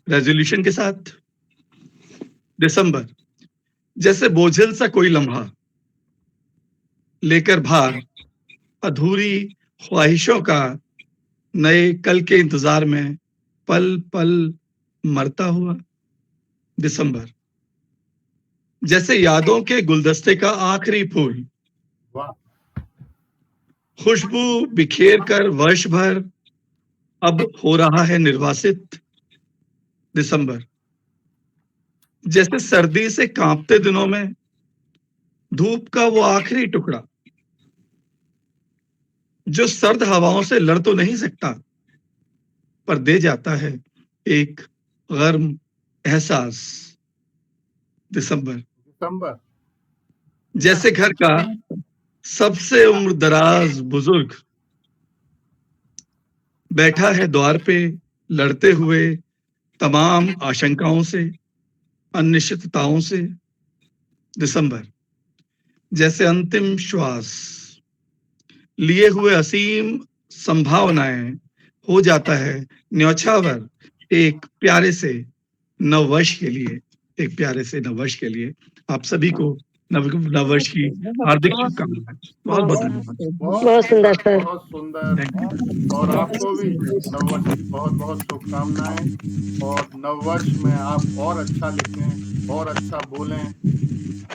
Speaker 3: रेजोल्यूशन के साथ, दिसंबर जैसे बोझिल सा कोई लम्हा लेकर भार, अधूरी ख्वाहिशों का नए कल के इंतजार में पल पल मरता हुआ। दिसंबर जैसे यादों के गुलदस्ते का आखिरी फूल, खुशबू बिखेर कर वर्ष भर अब हो रहा है निर्वासित। दिसंबर जैसे सर्दी से कांपते दिनों में धूप का वो आखिरी टुकड़ा, जो सर्द हवाओं से लड़ तो नहीं सकता पर दे जाता है एक गर्म एहसास।
Speaker 1: दिसंबर
Speaker 3: जैसे घर का सबसे उम्र दराज बुजुर्ग बैठा है द्वार पे, लड़ते हुए तमाम आशंकाओं से, अनिश्चितताओं से। दिसंबर जैसे अंतिम श्वास लिए हुए असीम संभावनाएं हो जाता है न्यौछावर एक प्यारे से नववर्ष के लिए, एक प्यारे से नववर्ष के लिए। आप सभी को नववर्ष की हार्दिक शुभकामनाएं। बहुत बहुत धन्यवाद।
Speaker 8: बहुत सुंदर सर।
Speaker 1: बहुत सुंदर। और आपको भी नववर्ष की बहुत बहुत शुभकामनाएं, और नववर्ष में आप और अच्छा लिखें और अच्छा बोलें,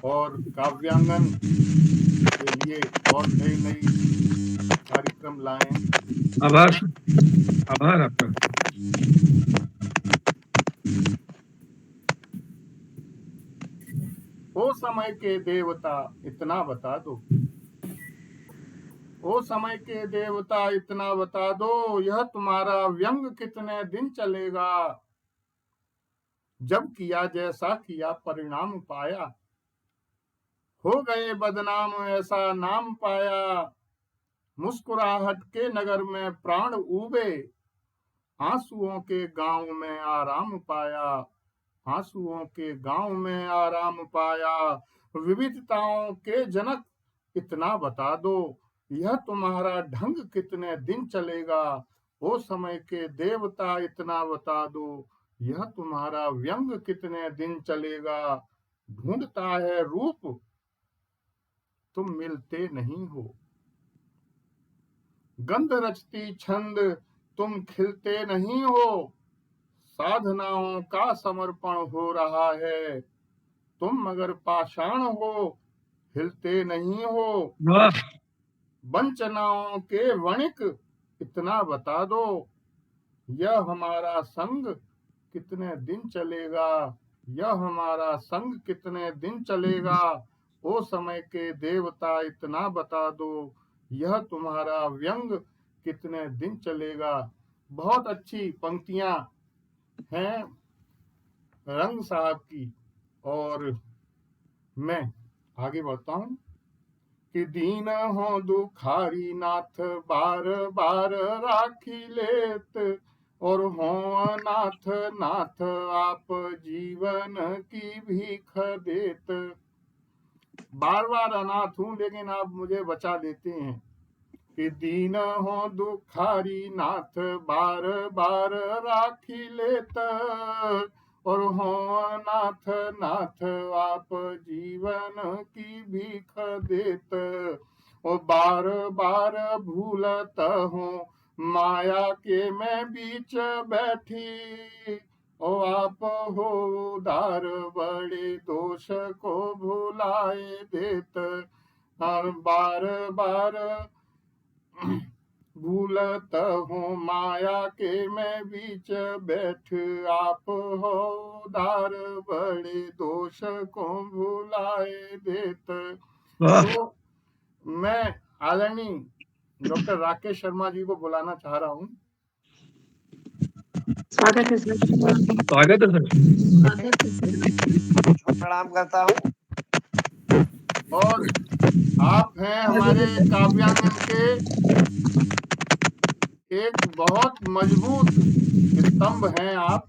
Speaker 1: और काव्यांगन के लिए और नई नई कार्यक्रम लाएं।
Speaker 3: आभार आभार आपका।
Speaker 1: ओ समय के देवता इतना बता दो, ओ समय के देवता इतना बता दो, यह तुम्हारा व्यंग कितने दिन चलेगा। जब किया जैसा किया परिणाम पाया, हो गए बदनाम ऐसा नाम पाया। मुस्कुराहट के नगर में प्राण उबे, आंसुओं के गांव में आराम पाया। आंसुओं के गांव में आराम पाया। विविधताओं के जनक इतना बता दो, यह तुम्हारा ढंग कितने दिन चलेगा। ओ समय के देवता इतना बता दो, यह तुम्हारा व्यंग कितने दिन चलेगा। ढूंढता है रूप तुम मिलते नहीं हो, गंध रचती छंद तुम खिलते नहीं हो। साधनाओं का समर्पण हो रहा है, तुम मगर पाषाण हो, हिलते नहीं हो।
Speaker 3: वाह।
Speaker 1: वंचनाओं के वणिक इतना बता दो, यह हमारा संग कितने दिन चलेगा। यह हमारा संग कितने दिन चलेगा। ओ समय के देवता इतना बता दो, यह तुम्हारा व्यंग कितने दिन चलेगा। बहुत अच्छी पंक्तियां हैं रंग साहब की। और मैं आगे बढ़ता हूँ कि दीन हो दुखारी नाथ बार बार राखी लेत, और हो अनाथ नाथ आप जीवन की भीख देत। बार बार अनाथ हूँ लेकिन आप मुझे बचा देते हैं। कि दीन हो दुखारी नाथ बार बार राखी लेत, और हो अनाथ नाथ आप जीवन की भीख देत। और बार बार भूलत हूँ माया के मैं बीच बैठी, ओ आप हो उदार बड़े दोष को भुलाए देत। और बार बार भूलत हूँ माया के मैं बीच बैठ, आप हो उदार बड़े दोष को भुलाए देत। तो मैं आदरणीय डॉक्टर राकेश शर्मा जी को बुलाना चाह रहा हूँ।
Speaker 7: स्वागत है सर।
Speaker 3: स्वागत है सर।
Speaker 7: स्वागत है सर।
Speaker 2: प्रणाम करता हूँ।
Speaker 1: और आप हैं हमारे काव्यांगन के एक बहुत मजबूत स्तंभ हैं आप,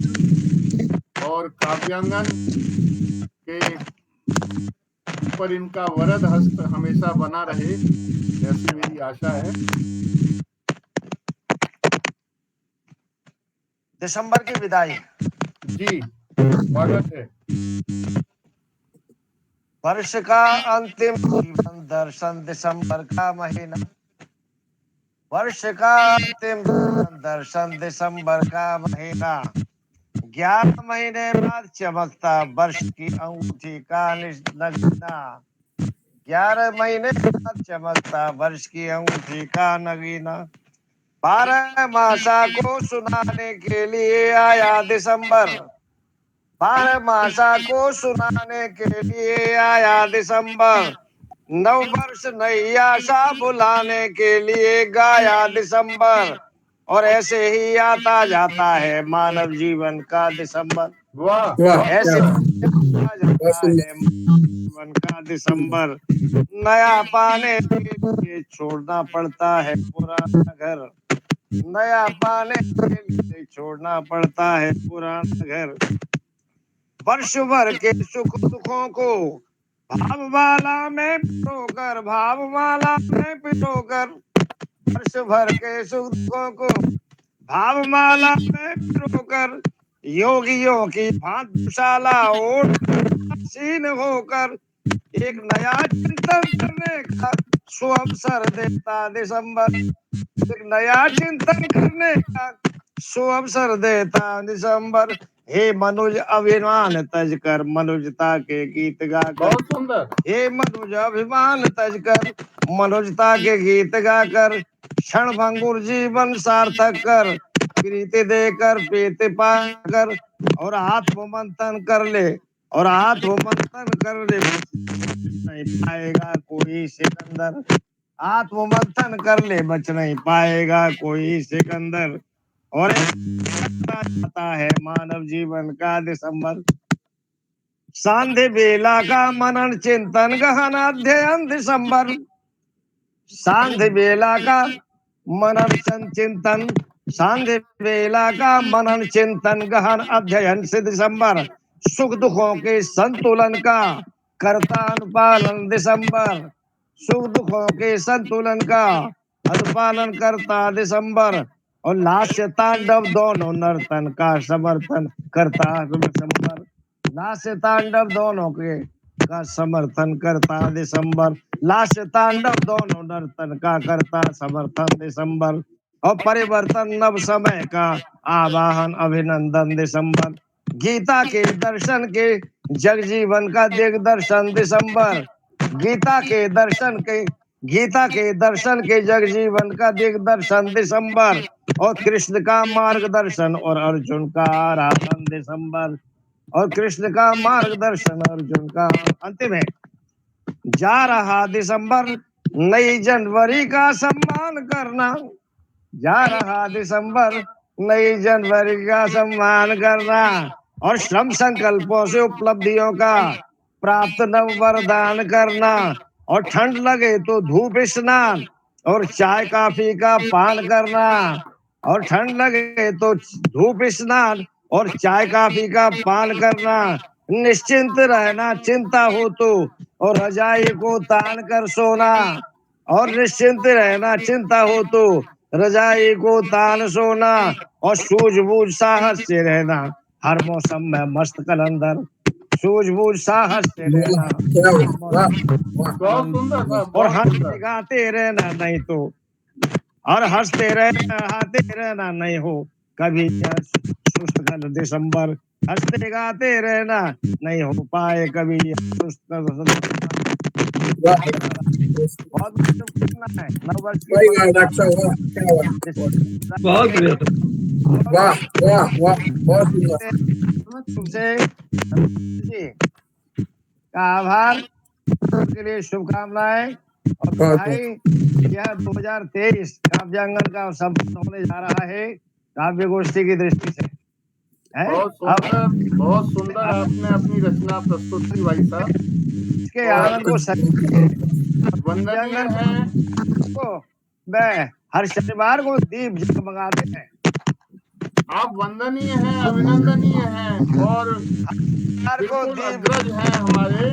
Speaker 1: और काव्यांगन के ऊपर इनका वरद हस्त हमेशा बना रहे, ऐसी मेरी आशा है।
Speaker 2: दिसंबर की विदाई।
Speaker 1: जी स्वागत है।
Speaker 2: वर्ष का अंतिम जीवन दर्शन दिसंबर का महीना, वर्ष का अंतिम जीवन दर्शन दिसंबर का महीना। 11 महीने बाद चमकता वर्ष की अंगूठी का नगीना। 11 महीने बाद चमकता वर्ष की अंगूठी का नगीना। 12 मासा को सुनाने के लिए आया दिसंबर, 12 मासा को सुनाने के लिए आया दिसंबर। नव वर्ष नई आशा बुलाने के लिए गाया दिसंबर। और ऐसे ही आता जाता है मानव जीवन का दिसंबर।
Speaker 1: वाह
Speaker 2: ऐसे आता जाता है जीवन का दिसंबर। नया पाने के लिए छोड़ना पड़ता है पुराना घर, नया पाने के लिए छोड़ना पड़ता है पुराना घर। वर्ष भर के सुख दुखों को भावमाला में पिरोकर, भावमाला में पिरोकर। वर्ष भर के सुख दुखों को भावमाला में पिरोकर, योगियों की भांतशाला ओढ़ सीन होकर, एक नया चिंतन करने का सुअवसर देता दिसंबर। एक नया चिंतन करने का सुअवसर देता दिसंबर। हे मनुज अभिमान तज कर मनुजता के गीत गाकर।
Speaker 1: बहुत सुंदर।
Speaker 2: हे मनुज अभिमान तज कर मनुजता के गीत गाकर। क्षण भंगुर जीवन सार्थक कर प्रीति देकर प्रीति पाकर। और आत्ममंथन कर ले और आत्ममंथन कर ले नहीं पाएगा कोई सिकंदर। आत्ममंथन कर ले बच नहीं पाएगा कोई सिकंदर। और जाता है मानव जीवन का दिसंबर। सांध्य बेला का मनन चिंतन गहन अध्ययन दिसंबर। सांध्य बेला का मनन चिंतन सांध्य बेला का मनन चिंतन गहन अध्ययन से दिसंबर। सुख दुखों के संतुलन का करता अनुपालन दिसंबर। सुख दुखों के संतुलन का अनुपालन करता दिसंबर। और लास्य तांडव दोनों नर्तन का समर्थन करता दिसंबर। लास्य तांडव दोनों के का समर्थन करता दिसंबर। लास्य तांडव दोनों नर्तन का करता समर्थन दिसंबर। और परिवर्तन नव समय का आवाहन अभिनंदन दिसंबर। गीता के दर्शन के जग जीवन का दिग्दर्शन दिसंबर। गीता के दर्शन के जग जीवन का दिग्दर्शन दिसंबर। और कृष्ण का मार्गदर्शन और अर्जुन का आराधन दिसंबर। और कृष्ण का मार्गदर्शन अर्जुन का अंतिम है। जा रहा दिसंबर नई जनवरी का सम्मान करना। जा रहा दिसंबर नई जनवरी का सम्मान करना। और श्रम संकल्पों से उपलब्धियों का प्राप्त नव वरदान करना। और ठंड लगे तो धूप स्नान और चाय कॉफी का पान करना। और ठंड लगे तो धूप स्नान और चाय कॉफी का पान करना। निश्चिंत रहना चिंता हो तो और रजाई को तान कर सोना। और निश्चिंत रहना चिंता हो तो रजाई को तान सोना। और सूझबूझ साहस से रहना हर मौसम में मस्त कलंदर। सूझबूझ साहस से रहना
Speaker 1: बहुत सुंदर साहब,
Speaker 2: और
Speaker 1: बहुत
Speaker 2: हंसते
Speaker 1: सुंदर।
Speaker 2: गाते रहना नहीं तो और हंसते रहना नहीं हो कभी सुस्त कर दिसंबर। हंसते गाते रहना नहीं हो पाए कभी सुस्त बहुत शुभकामनाएं नववर्ष की
Speaker 4: सही बात डॉक्टर साहब, वाह क्या बात,
Speaker 3: बहुत बढ़िया था।
Speaker 4: वाह वाह वाह बहुत सुंदर।
Speaker 2: तुमसे जी का आभार के लिए शुभकामनाएं। और
Speaker 4: बहुत
Speaker 2: भाई यह 2023 काव्यांगन का संपन्न होने जा रहा है काव्य गोष्ठी की दृष्टि से है।
Speaker 1: बहुत सुंदर आपने अपनी रचना प्रस्तुत की भाई साहब।
Speaker 2: इसके आनंद को
Speaker 1: वंदनीय है।
Speaker 2: को मैं हर शनिवार को दीप जगमगाते हैं।
Speaker 1: आप वंदनीय हैं, अभिनंदनीय हैं और
Speaker 2: हर को
Speaker 1: बिल्कुल
Speaker 2: दीप
Speaker 1: अग्रज हैं हमारे।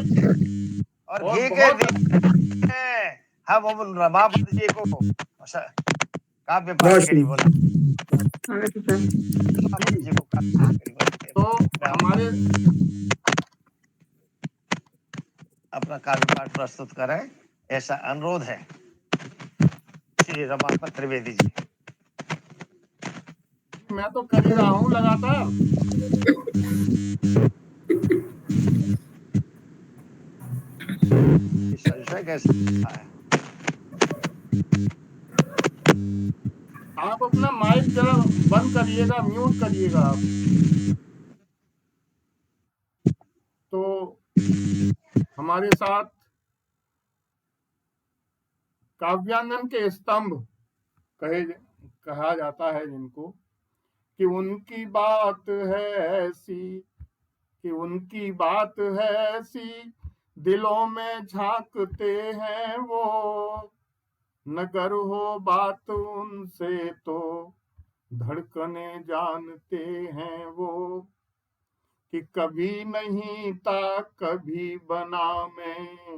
Speaker 2: और
Speaker 1: और
Speaker 2: घी के
Speaker 1: बहुत
Speaker 2: दीप हम रमापति जी को काव्य पाठ के लिए बोला। रमापति जी को काव्य पाठ के लिए बोला।
Speaker 1: तो हमारे
Speaker 2: अपना काव्य पाठ प्रस्तुत करें ऐसा अनुरोध है श्री रमापति त्रिवेदी जी।
Speaker 1: मैं तो कर ही रहा हूँ लगातार।
Speaker 2: संशय कैसे है?
Speaker 1: आप अपना माइक जरा बंद करिएगा, म्यूट करिएगा आप। तो हमारे साथ काव्यांगन के स्तंभ कहा जाता है जिनको, कि उनकी बात है ऐसी, कि उनकी बात है ऐसी, दिलों में झांकते हैं वो, नगर हो बात उनसे तो धड़कने जानते हैं वो, कि कभी नहीं था कभी बना मैं,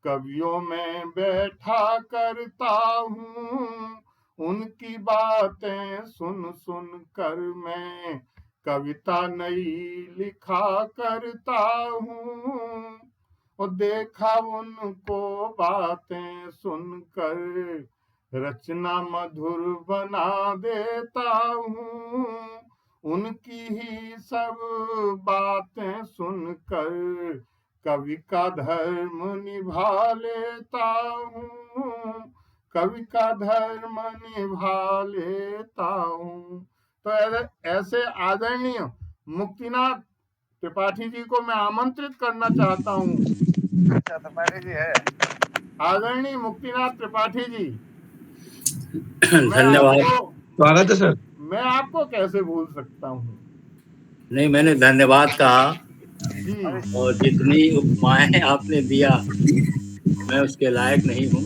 Speaker 1: कवियों में बैठा करता हूँ, उनकी बातें सुन सुन कर मैं कविता नई लिखा करता हूँ, और देखा उनको बातें सुनकर रचना मधुर बना देता हूँ, उनकी ही सब बातें सुनकर कवि का धर्म निभा लेता हूँ, कवि का धर्म निभा लेता हूँ। तो ऐसे आदरणीय मुक्तिनाथ त्रिपाठी जी को मैं आमंत्रित करना चाहता हूँ।
Speaker 2: अच्छा, त्रिपाठी जी है।
Speaker 1: आदरणीय मुक्तिनाथ त्रिपाठी जी,
Speaker 4: धन्यवाद।
Speaker 3: स्वागत है सर।
Speaker 1: मैं आपको कैसे भूल सकता हूँ।
Speaker 4: नहीं, मैंने धन्यवाद कहा
Speaker 1: जी,
Speaker 4: और जितनी उपमाएं आपने दिया मैं उसके लायक नहीं हूँ।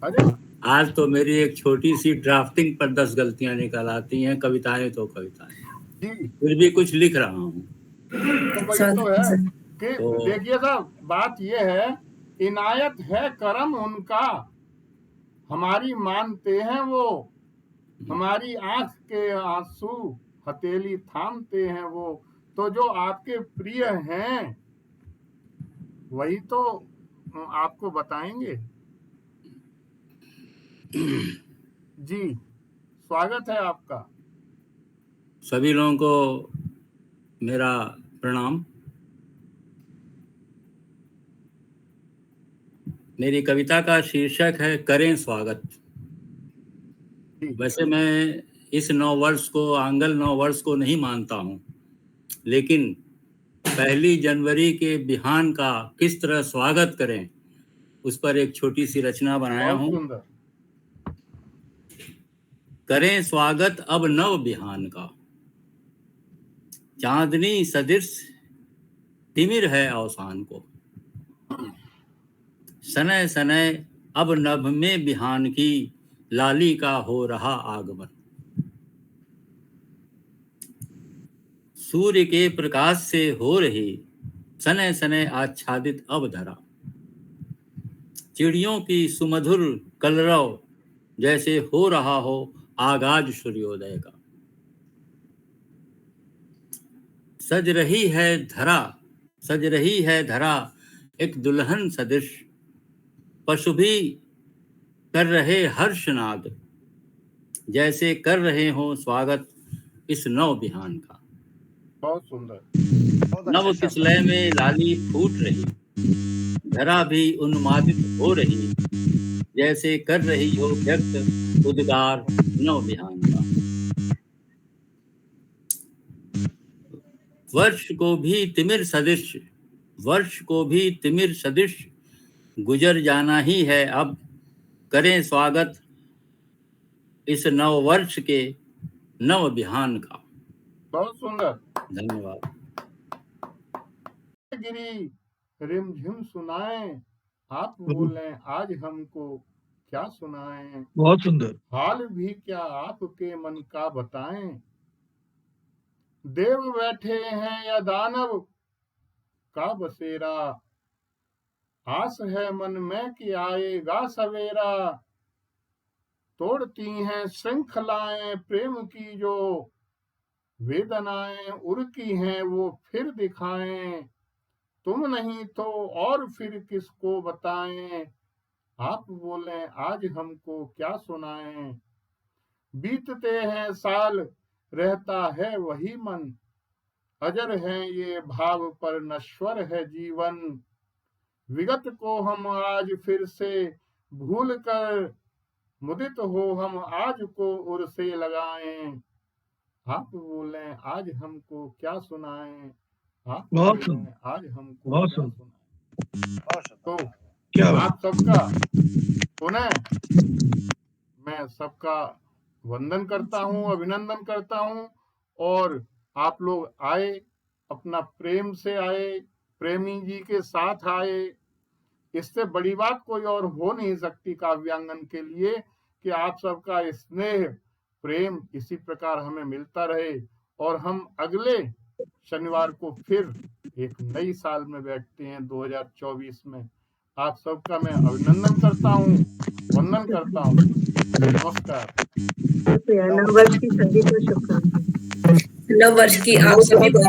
Speaker 1: अरे
Speaker 4: आज तो मेरी एक छोटी सी ड्राफ्टिंग पर 10 गलतियां निकल आती हैं, कविताएं तो कविताएं,
Speaker 1: जी,
Speaker 4: फिर भी कुछ लिख रहा हूँ।
Speaker 1: तो वही तो है कि
Speaker 4: तो
Speaker 1: देखिए साहब, बात ये है, इनायत है करम उनका, हमारी मानते हैं वो, हमारी आंख के आंसू हथेली थामते हैं वो। तो जो आपके प्रिय हैं वही तो आपको बताएंगे। जी, स्वागत है आपका।
Speaker 4: सभी लोगों को मेरा प्रणाम। मेरी कविता का शीर्षक है करें स्वागत। वैसे मैं इस नववर्ष को, आंगल नववर्ष को नहीं मानता हूँ, लेकिन 1 जनवरी के बिहान का किस तरह स्वागत करें उस पर एक छोटी सी रचना बनाया हूँ। करें स्वागत अब नव बिहान का, चांदनी सदृश तिमिर है अवसान को, सनय सनय अब नभ में बिहान की लाली का हो रहा आगमन। सूर्य के प्रकाश से हो रही सनय सनय आच्छादित अब धरा, चिड़ियों की सुमधुर कलरव जैसे हो रहा हो आगाज सूर्योदय का। सज रही है धरा एक दुल्हन सदृश, पशु भी कर रहे हर्षनाद, जैसे कर रहे हो स्वागत इस नव बिहान का।
Speaker 1: बहुत सुंदर।
Speaker 4: नव किसलय में लाली फूट रही, धरा भी उन्मादित हो रही, जैसे कर रही हो व्यक्त उद्गार नव बिहान का। वर्ष को भी तिमिर सदृश गुजर जाना ही है अब, करें स्वागत इस नव वर्ष के नव बिहान का।
Speaker 1: बहुत सुंदर।
Speaker 4: धन्यवाद।
Speaker 1: गिरी रिमझिम सुनाएं, आप बोलें आज हमको क्या सुनाएं।
Speaker 3: बहुत सुंदर।
Speaker 1: हाल भी क्या आपके मन का बताएं, देव बैठे हैं या दानव का बसेरा, आस है मन में कि आएगा सवेरा। तोड़ती हैं श्रृंखलाएं प्रेम की जो, वेदनाएं उड़की हैं वो फिर दिखाएं। तुम नहीं तो और फिर किसको बताएं, आप बोलें आज हमको क्या सुनाएं। बीतते हैं साल रहता है वही मन, अजर है ये भाव पर नश्वर है जीवन। विगत को हम आज फिर से भूल कर, मुदित हो हम आज को उर से लगाएं। आप बोलें आज हमको क्या सुनाएं, आप बोलें आज हमको क्या सुनाएं। तो
Speaker 3: क्या
Speaker 1: आप सबका पुनः मैं सबका वंदन करता हूँ, अभिनंदन करता हूँ। और आप लोग आए, अपना प्रेम से आए, प्रेमी जी के साथ आए। इससे बड़ी बात कोई और हो नहीं सकती काव्यांगन के लिए कि आप सबका स्नेह प्रेम इसी प्रकार हमें मिलता रहे और हम अगले शनिवार को फिर एक नई साल में बैठते हैं 2024 में। आप सबका मैं अभिनंदन करता हूँ, वंदन करता हूँ। नमस्कार।
Speaker 7: नववर्ष की सभी को शुभकामनाएं।
Speaker 9: नव वर्ष की आप सभी को